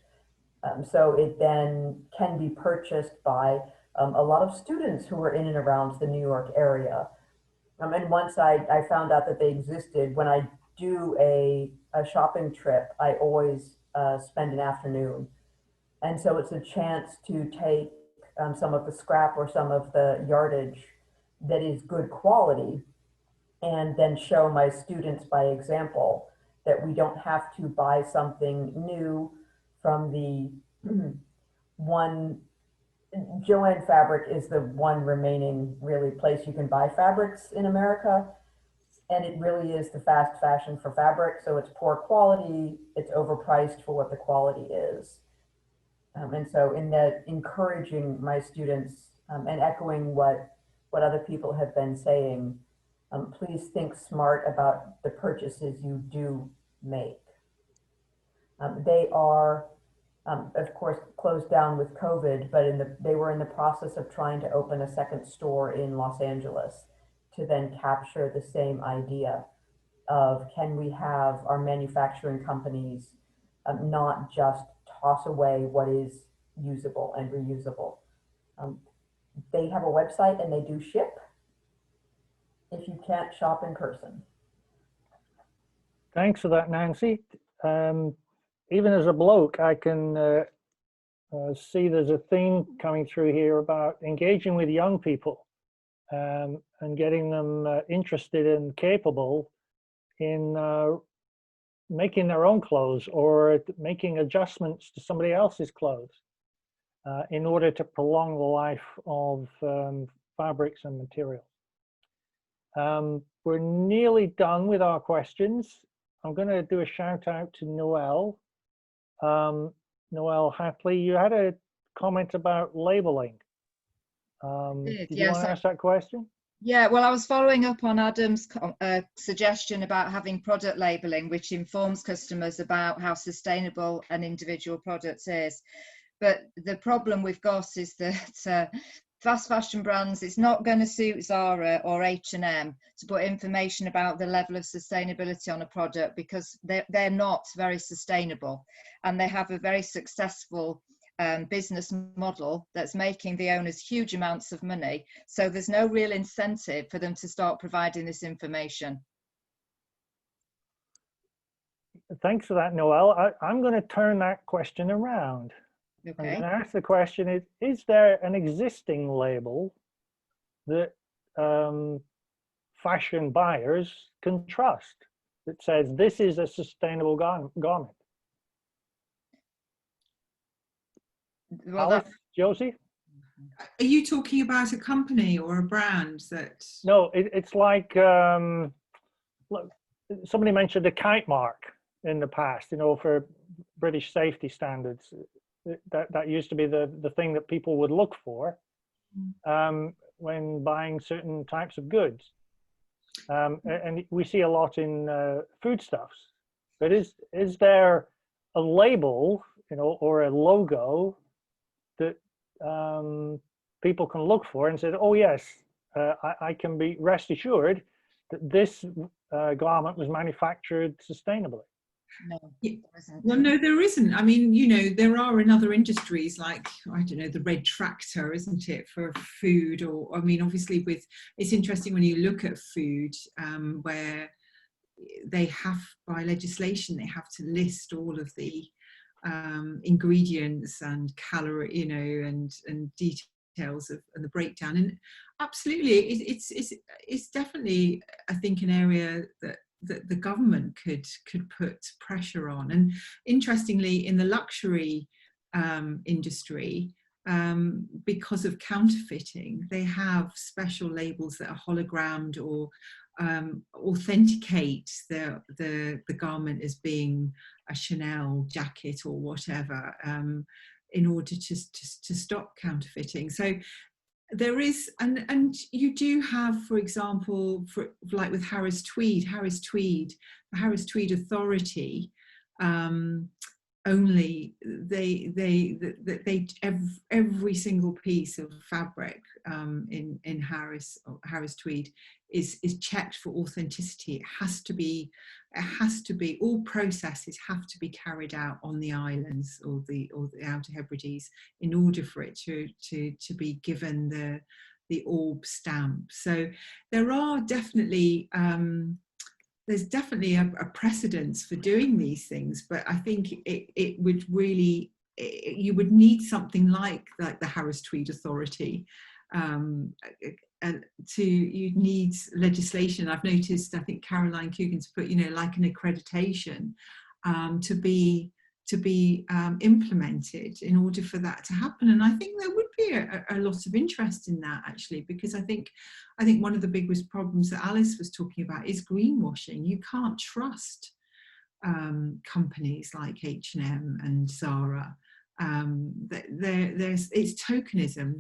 So it then can be purchased by a lot of students who are in and around the New York area. And once I found out that they existed, when I do a shopping trip, I always spend an afternoon. And so it's a chance to take some of the scrap or some of the yardage that is good quality, and then show my students by example that we don't have to buy something new from the one. Joanne Fabric is the one remaining really place you can buy fabrics in America. And it really is the fast fashion for fabric. So it's poor quality, it's overpriced for what the quality is. And so in that, encouraging my students and echoing what other people have been saying, please think smart about the purchases you do make. They are, of course, closed down with COVID, but they were in the process of trying to open a second store in Los Angeles to then capture the same idea of, can we have our manufacturing companies not just toss away what is usable and reusable. They have a website and they do ship if you can't shop in person. Thanks for that, Nancy. Even as a bloke, I can see there's a theme coming through here about engaging with young people and getting them interested and capable in making their own clothes or making adjustments to somebody else's clothes in order to prolong the life of fabrics and materials. We're nearly done with our questions. I'm going to do a shout out to Noelle. Noelle Hatley, you had a comment about labeling. Did you want to ask that question? Yeah, well, I was following up on Adam's suggestion about having product labeling, which informs customers about how sustainable an individual product is. But the problem we've got is that fast fashion brands, it's not going to suit Zara or H&M to put information about the level of sustainability on a product, because they're not very sustainable, and they have a very successful business model that's making the owners huge amounts of money. So there's no real incentive for them to start providing this information. Thanks for that, Noelle. I'm going to turn that question around. Okay. And ask the question is there an existing label that fashion buyers can trust that says this is a sustainable garment? Well, Alice, Josie? Are you talking about a company or a brand that? No, it's like, look, somebody mentioned the kite mark in the past, you know, for British safety standards. That used to be the thing that people would look for when buying certain types of goods. And we see a lot in foodstuffs. But is there a label, you know, or a logo that people can look for and say, oh yes, I can be rest assured that this garment was manufactured sustainably? No, well, no, there isn't. I mean, you know, there are in other industries, like, I don't know, the red tractor, isn't it, for food? Or, I mean, obviously it's interesting when you look at food, where they have, by legislation, they have to list all of the ingredients and calorie, you know, and details of and the breakdown. And absolutely, it's definitely, I think, an area that the government could put pressure on. And interestingly, in the luxury industry, because of counterfeiting. They have special labels that are hologrammed or authenticate the garment as being a Chanel jacket or whatever, in order to stop counterfeiting. So there is, and you do have, for example, like with Harris Tweed, the Harris Tweed Authority, only every single piece of fabric in Harris Tweed is checked for authenticity. It has to be all processes have to be carried out on the islands or the Outer Hebrides in order for it to be given the orb stamp. So there are definitely there's definitely a precedence for doing these things, but I think it would really, you would need something like the Harris Tweed Authority, you'd need legislation. I've noticed, I think Caroline Coogan's put, like an accreditation to be implemented in order for that to happen. And I think there would be a lot of interest in that, actually, because I think one of the biggest problems that Alice was talking about is greenwashing. You can't trust companies like H&M and Zara. It's tokenism.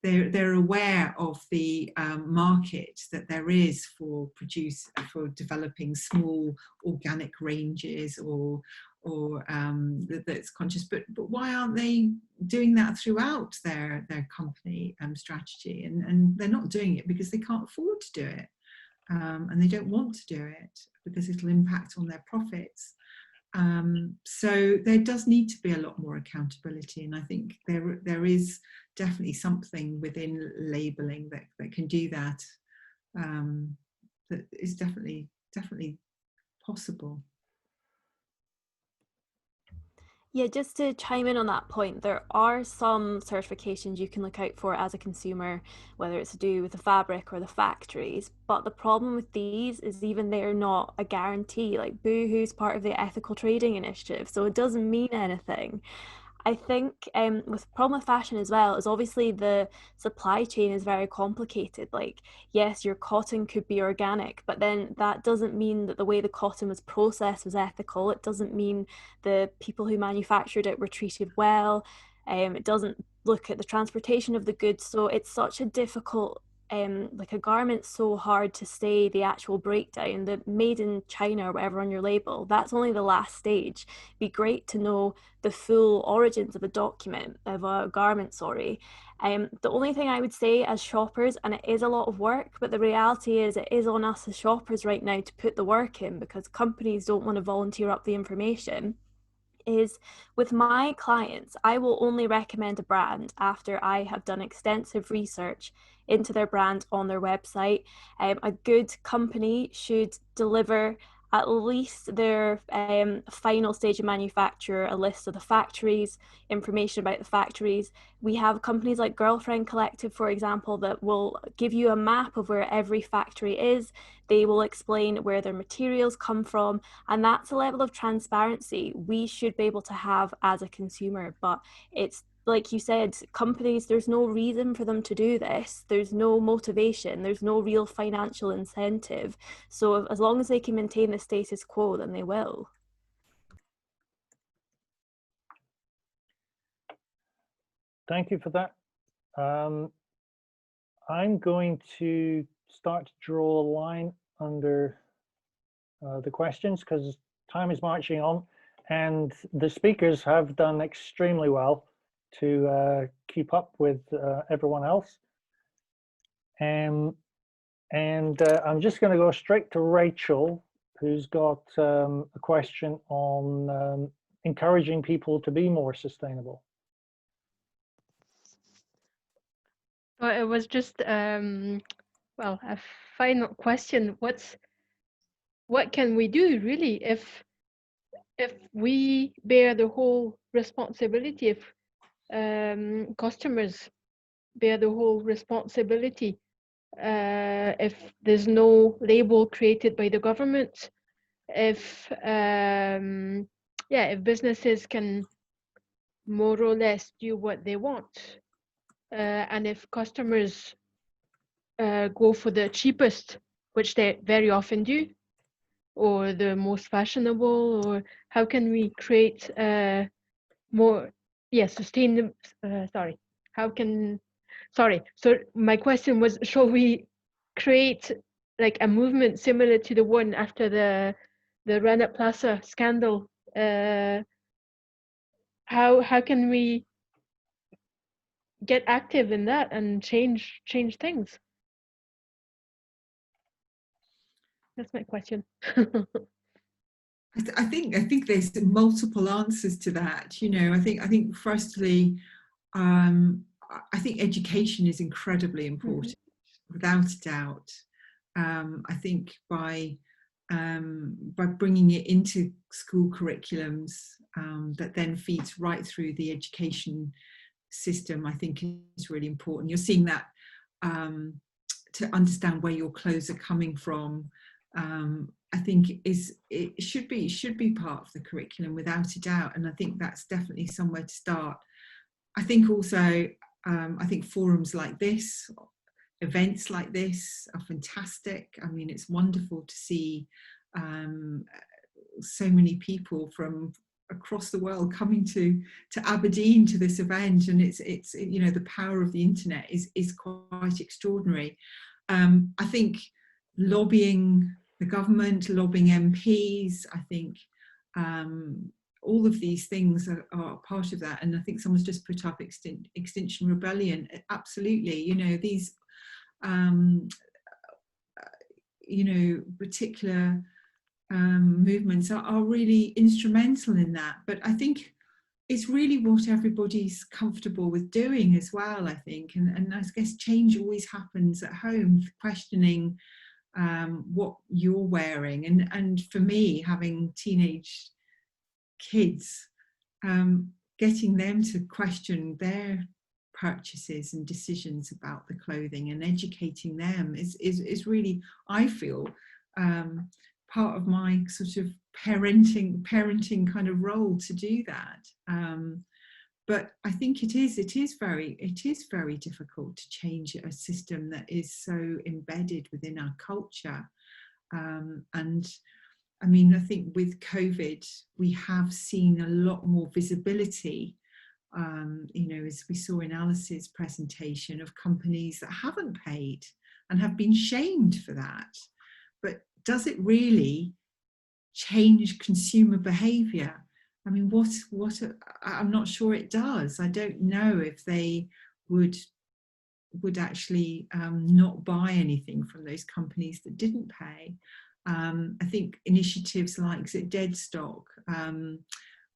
They're aware of the market that there is for developing small organic ranges or that's conscious, but why aren't they doing that throughout their company strategy? And they're not doing it because they can't afford to do it, and they don't want to do it because it'll impact on their profits. So there does need to be a lot more accountability, and I think there is definitely something within labeling that can do that. That is definitely possible. Yeah, just to chime in on that point, there are some certifications you can look out for as a consumer, whether it's to do with the fabric or the factories. But the problem with these is even they're not a guarantee. Like Boohoo's part of the Ethical Trading Initiative, so it doesn't mean anything. I think with the problem with fashion as well is obviously the supply chain is very complicated. Like, yes, your cotton could be organic, but then that doesn't mean that the way the cotton was processed was ethical. It doesn't mean the people who manufactured it were treated well. It doesn't look at the transportation of the goods. So it's such a difficult, like a garment's so hard to say the actual breakdown. The made in China or whatever on your label, that's only the last stage. It'd be great to know the full origins of a garment, sorry. The only thing I would say as shoppers, and it is a lot of work, but the reality is it is on us as shoppers right now to put the work in because companies don't want to volunteer up the information, is with my clients, I will only recommend a brand after I have done extensive research into their brand on their website. A good company should deliver at least their final stage of manufacture, a list of the factories, information about the factories. We have companies like Girlfriend Collective, for example, that will give you a map of where every factory is. They will explain where their materials come from, and that's a level of transparency we should be able to have as a consumer. But it's like you said, companies, there's no reason for them to do this. There's no motivation. There's no real financial incentive. So as long as they can maintain the status quo, then they will. Thank you for that. I'm going to start to draw a line under the questions because time is marching on, and the speakers have done extremely well to keep up with everyone else. And I'm just going to go straight to Rachel, who's got a question on encouraging people to be more sustainable. Well, it was just well, a final question. What can we do really if we bear the whole responsibility, if customers bear the whole responsibility, if there's no label created by the government, if if businesses can more or less do what they want. And if customers go for the cheapest, which they very often do, or the most fashionable, or how can we create more, sustainable, so my question was, shall we create like a movement similar to the one after the Rana Plaza scandal? How can we get active in that and change things? That's my question. I think there's multiple answers to that. You know, I think firstly, I think education is incredibly important, without a doubt. I think by bringing it into school curriculums, that then feeds right through the education system, I think is really important. You're seeing that to understand where your clothes are coming from. I think it should be part of the curriculum, without a doubt, and I think that's definitely somewhere to start. I think also I think forums like this, events like this are fantastic. I mean, it's wonderful to see so many people from across the world coming to Aberdeen to this event, and it's you know, the power of the internet is quite extraordinary. I think lobbying the government, lobbying MPs, I think all of these things are part of that. And I think someone's just put up Extinction Rebellion. Absolutely, you know, these you know, particular movements are really instrumental in that. But I think it's really what everybody's comfortable with doing as well, I think. And I guess change always happens at home, questioning what you're wearing. And for me, having teenage kids, getting them to question their purchases and decisions about the clothing and educating them is really, I feel, part of my sort of parenting kind of role to do that. But I think it is very difficult to change a system that is so embedded within our culture. And I mean, I think with COVID, we have seen a lot more visibility, you know, as we saw in Alice's presentation, of companies that haven't paid and have been shamed for that. But does it really change consumer behaviour? I mean, I'm not sure it does. I don't know if they would actually not buy anything from those companies that didn't pay. I think initiatives like Deadstock,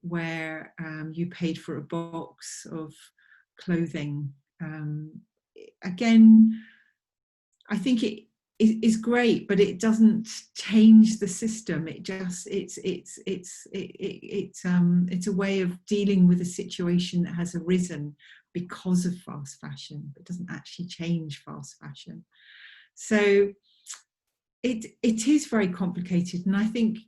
where you paid for a box of clothing, again, I think it is great, but it doesn't change the system. It just it's a way of dealing with a situation that has arisen because of fast fashion, but doesn't actually change fast fashion. So it is very complicated, and I think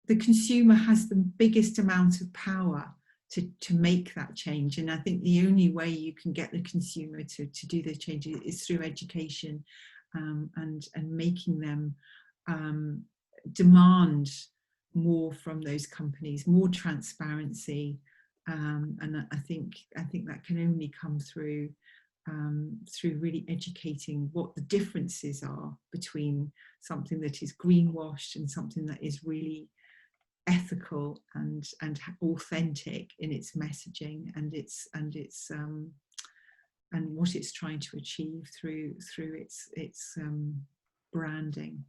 the consumer has the biggest amount of power to make that change. And I think the only way you can get the consumer to do the change is through education, and making them demand more from those companies, more transparency. And I think that can only come through really educating what the differences are between something that is greenwashed and something that is really ethical and authentic in its messaging and its and what it's trying to achieve through its branding.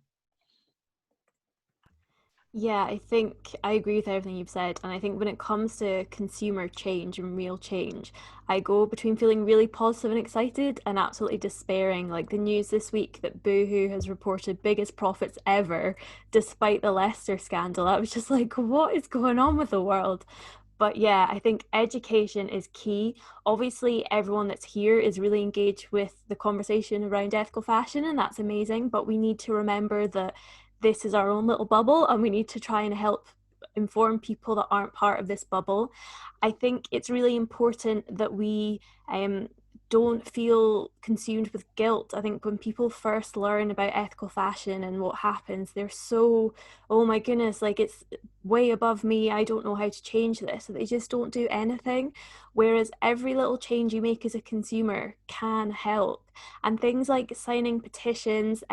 Yeah, I think I agree with everything you've said. And I think when it comes to consumer change and real change, I go between feeling really positive and excited and absolutely despairing. Like the news this week that Boohoo has reported biggest profits ever, despite the Leicester scandal. I was just like, what is going on with the world? But yeah, I think education is key. Obviously, everyone that's here is really engaged with the conversation around ethical fashion, and that's amazing. But we need to remember that this is our own little bubble, and we need to try and help inform people that aren't part of this bubble. I think it's really important that we don't feel consumed with guilt. I think when people first learn about ethical fashion and what happens, they're so, oh my goodness, like it's way above me, I don't know how to change this. So they just don't do anything. Whereas every little change you make as a consumer can help. And things like signing petitions,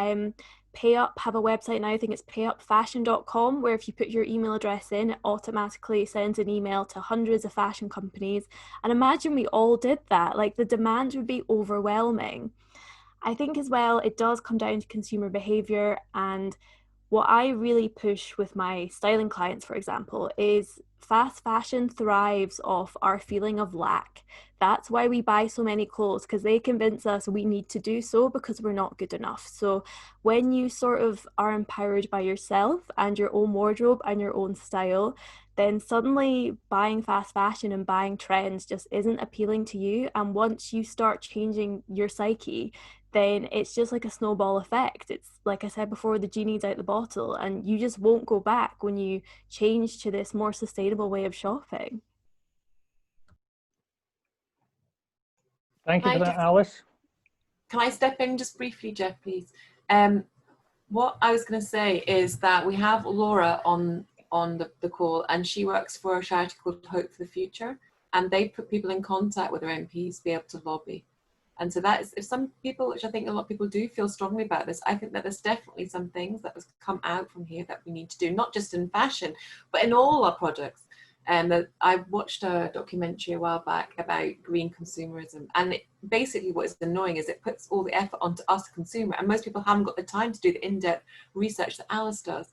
PayUp have a website now, I think it's payupfashion.com, where if you put your email address in, it automatically sends an email to hundreds of fashion companies. And imagine we all did that, like the demand would be overwhelming. I think as well, it does come down to consumer behavior. And what I really push with my styling clients, for example, is fast fashion thrives off our feeling of lack. That's why we buy so many clothes, because they convince us we need to do so because we're not good enough. So when you sort of are empowered by yourself and your own wardrobe and your own style, then suddenly buying fast fashion and buying trends just isn't appealing to you. And once you start changing your psyche, then it's just like a snowball effect. It's like I said before, the genie's out the bottle, and you just won't go back when you change to this more sustainable way of shopping. Thank you for that, Alice. Can I step in just briefly, Jeff, please? What I was going to say is that we have Laura on the call, and she works for a charity called Hope for the Future, and they put people in contact with their MPs to be able to lobby. And so that is, if some people, which I think a lot of people do feel strongly about this, I think that there's definitely some things that has come out from here that we need to do, not just in fashion, but in all our products. And I watched a documentary a while back about green consumerism, and basically what is annoying is it puts all the effort onto us, the consumer, and most people haven't got the time to do the in-depth research that Alice does.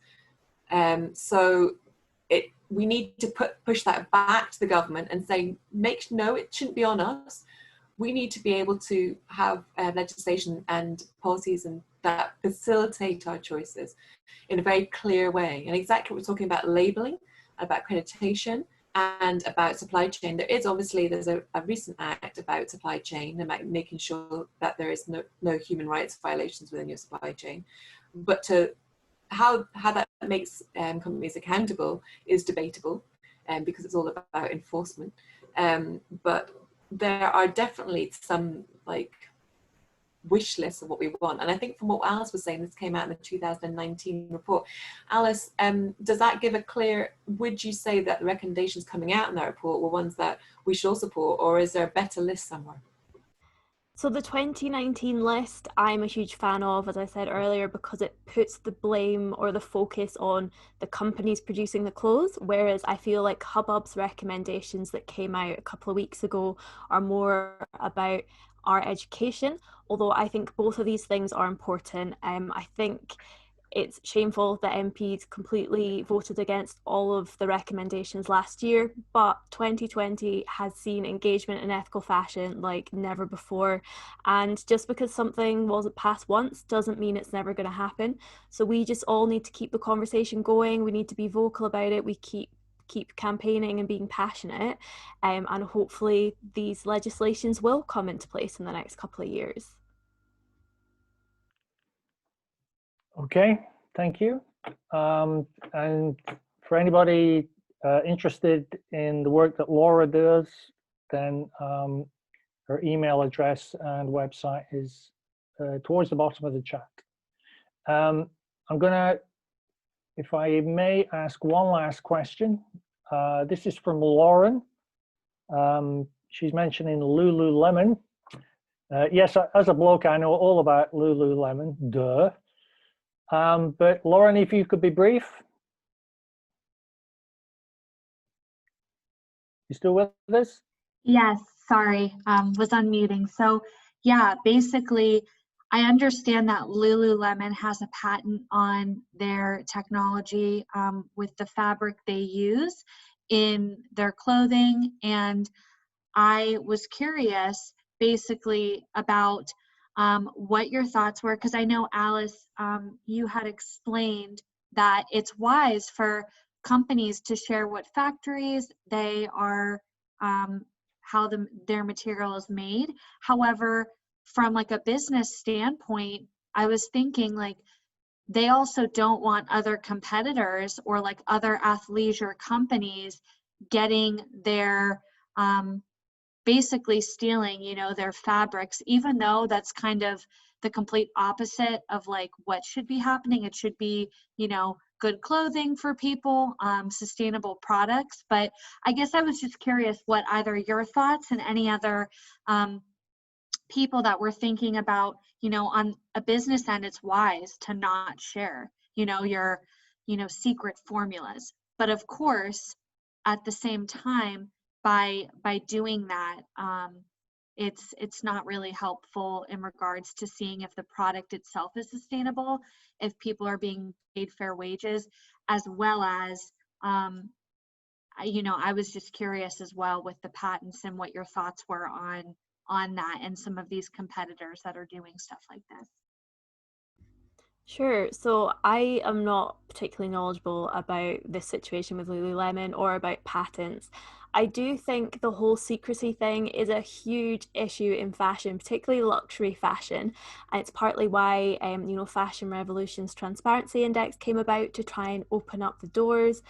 So we need to push that back to the government and say, no, it shouldn't be on us. We need to be able to have legislation and policies and that facilitate our choices in a very clear way. And exactly what we're talking about, labeling, about accreditation, and about supply chain. There's a recent act about supply chain, about making sure that there is no human rights violations within your supply chain. But how that makes companies accountable is debatable, because it's all about enforcement. But there are definitely some like wish lists of what we want. And I think from what Alice was saying, this came out in the 2019 report. Alice, does that give a clear, would you say that the recommendations coming out in that report were ones that we should all support, or is there a better list somewhere? So the 2019 list, I'm a huge fan of, as I said earlier, because it puts the blame or the focus on the companies producing the clothes, whereas I feel like Hubbub's recommendations that came out a couple of weeks ago are more about our education, although I think both of these things are important. I think it's shameful that MPs completely voted against all of the recommendations last year, but 2020 has seen engagement in ethical fashion like never before. And just because something wasn't passed once doesn't mean it's never going to happen. So we just all need to keep the conversation going. We need to be vocal about it. We keep campaigning and being passionate, and hopefully these legislations will come into place in the next couple of years. Okay, thank you. And for anybody interested in the work that Laura does, then her email address and website is towards the bottom of the chat. I'm gonna, if I may, ask one last question. This is from Lauren. She's mentioning Lululemon. Yes, as a bloke, I know all about Lululemon, duh. But Lauren, if you could be brief. You still with us? Yes, sorry, was unmuting. So yeah, basically, I understand that Lululemon has a patent on their technology with the fabric they use in their clothing. And I was curious basically about what your thoughts were, because I know, Alice, you had explained that it's wise for companies to share what factories they are, how their material is made. However, from like a business standpoint, I was thinking like they also don't want other competitors or like other athleisure companies getting their, basically stealing, you know, their fabrics, even though that's kind of the complete opposite of like what should be happening. It should be, you know, good clothing for people, sustainable products. But I guess I was just curious what either your thoughts and any other people that were thinking about, you know, on a business end, it's wise to not share, you know, your, you know, secret formulas. But of course, at the same time, by doing that, it's not really helpful in regards to seeing if the product itself is sustainable, if people are being paid fair wages, as well as, you know, I was just curious as well with the patents and what your thoughts were on that and some of these competitors that are doing stuff like this. Sure. So I am not particularly knowledgeable about this situation with Lululemon or about patents. I do think the whole secrecy thing is a huge issue in fashion, particularly luxury fashion. And it's partly why, you know, Fashion Revolution's Transparency Index came about to try and open up the doors.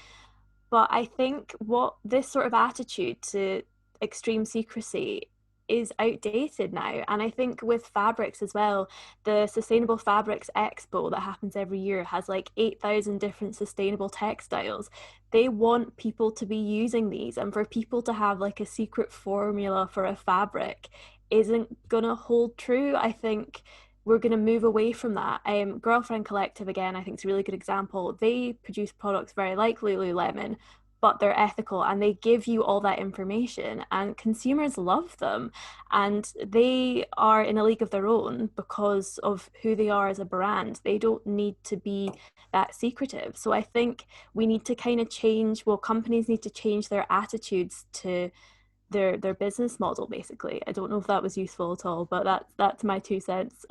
But I think what this sort of attitude to extreme secrecy is outdated now. And I think with fabrics as well, the Sustainable Fabrics Expo that happens every year has like 8,000 different sustainable textiles. They want people to be using these, and for people to have like a secret formula for a fabric isn't gonna hold true. I think we're going to move away from that. Girlfriend Collective, again, I think is a really good example. They produce products very like Lululemon, but they're ethical and they give you all that information, and consumers love them, and they are in a league of their own because of who they are as a brand. They don't need to be that secretive. So I think we need to kind of change, well, companies need to change their attitudes to their business model, basically. I don't know if that was useful at all, but that's my 2 cents.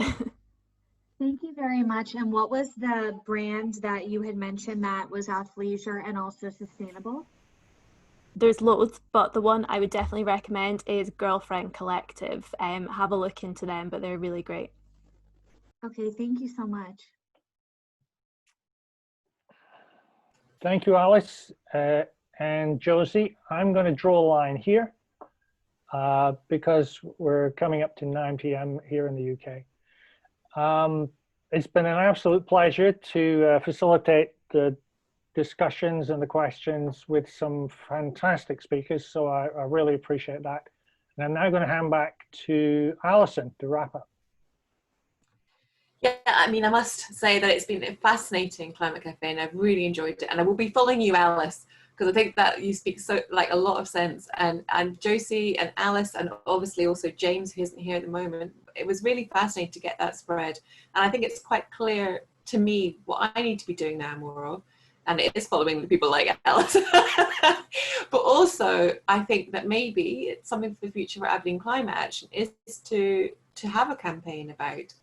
Thank you very much. And what was the brand that you had mentioned that was athleisure and also sustainable? There's loads, but the one I would definitely recommend is Girlfriend Collective. Have a look into them, but they're really great. Okay, thank you so much. Thank you, Alice. And Josie, I'm going to draw a line here because we're coming up to 9 p.m. here in the UK. It's been an absolute pleasure to facilitate the discussions and the questions with some fantastic speakers, so I really appreciate that. And I'm now going to hand back to Alison to wrap up. Yeah, I mean, I must say that it's been a fascinating Climate Cafe, and I've really enjoyed it. And I will be following you, Alice, because I think that you speak so like a lot of sense. And Josie and Alice, and obviously also James, who isn't here at the moment. It was really fascinating to get that spread. And I think it's quite clear to me what I need to be doing now more of. And it is following the people like Alice. But also, I think that maybe it's something for the future for Aberdeen Climate Action is to have a campaign about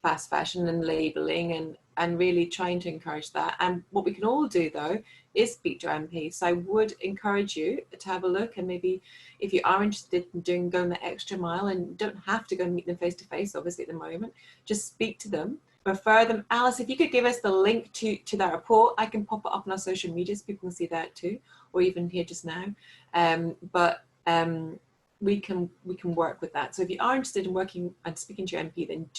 fast fashion and labeling and really trying to encourage that. And what we can all do though is speak to MPs. So I would encourage you to have a look, and maybe if you are interested in going the extra mile, and you don't have to go and meet them face to face obviously at the moment, just speak to them, refer them. Alice, if you could give us the link to that report, I can pop it up on our social media so people can see that too, or even here just now. We can work with that. So if you are interested in working and speaking to your MP, then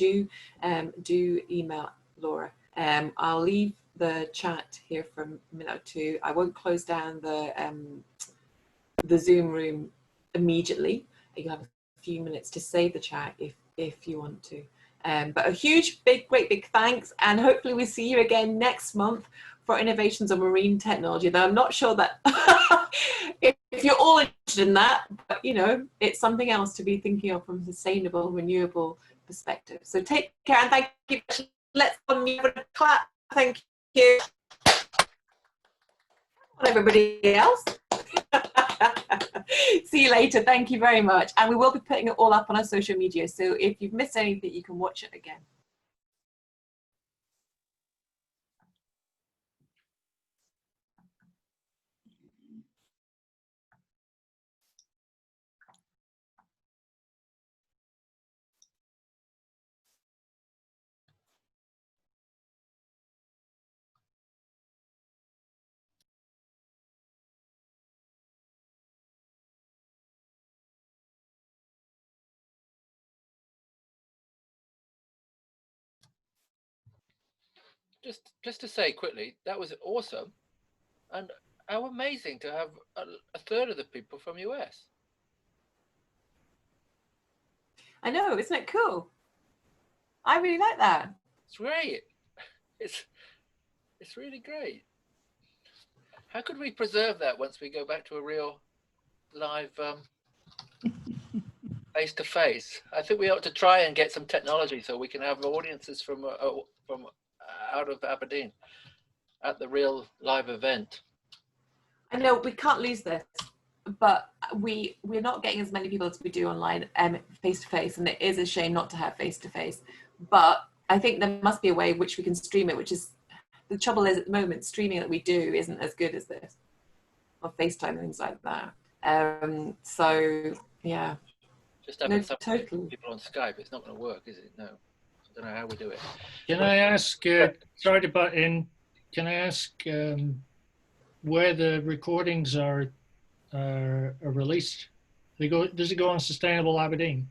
do email Laura. I'll leave the chat here for a minute or two. I won't close down the Zoom room immediately. You'll have a few minutes to save the chat if you want to. But a huge, great big thanks, and hopefully we'll see you again next month for innovations on marine technology. Though I'm not sure that if you're all interested in that, but you know, it's something else to be thinking of from a sustainable, renewable perspective. So take care and thank you. Let's give a clap. Thank you. And everybody else. See you later. Thank you very much. And we will be putting it all up on our social media. So if you've missed anything, you can watch it again. just to say quickly, that was awesome, and how amazing to have a third of the people from US. I know, isn't it cool? I really like that. It's great. It's really great. How could we preserve that once we go back to a real live face to face? I think we ought to try and get some technology so we can have audiences from out of Aberdeen at the real live event. I know we can't lose this, but we're not getting as many people as we do online face to face, and it is a shame not to have face to face. But I think there must be a way which we can stream it, which is the trouble is at the moment streaming that we do isn't as good as this, or FaceTime and things like that. So yeah, just having some people on Skype, it's not going to work, is it? No, I don't know how we do it. Can I ask? Sorry to butt in. Can I ask where the recordings are released? Does it go on Sustainable Aberdeen?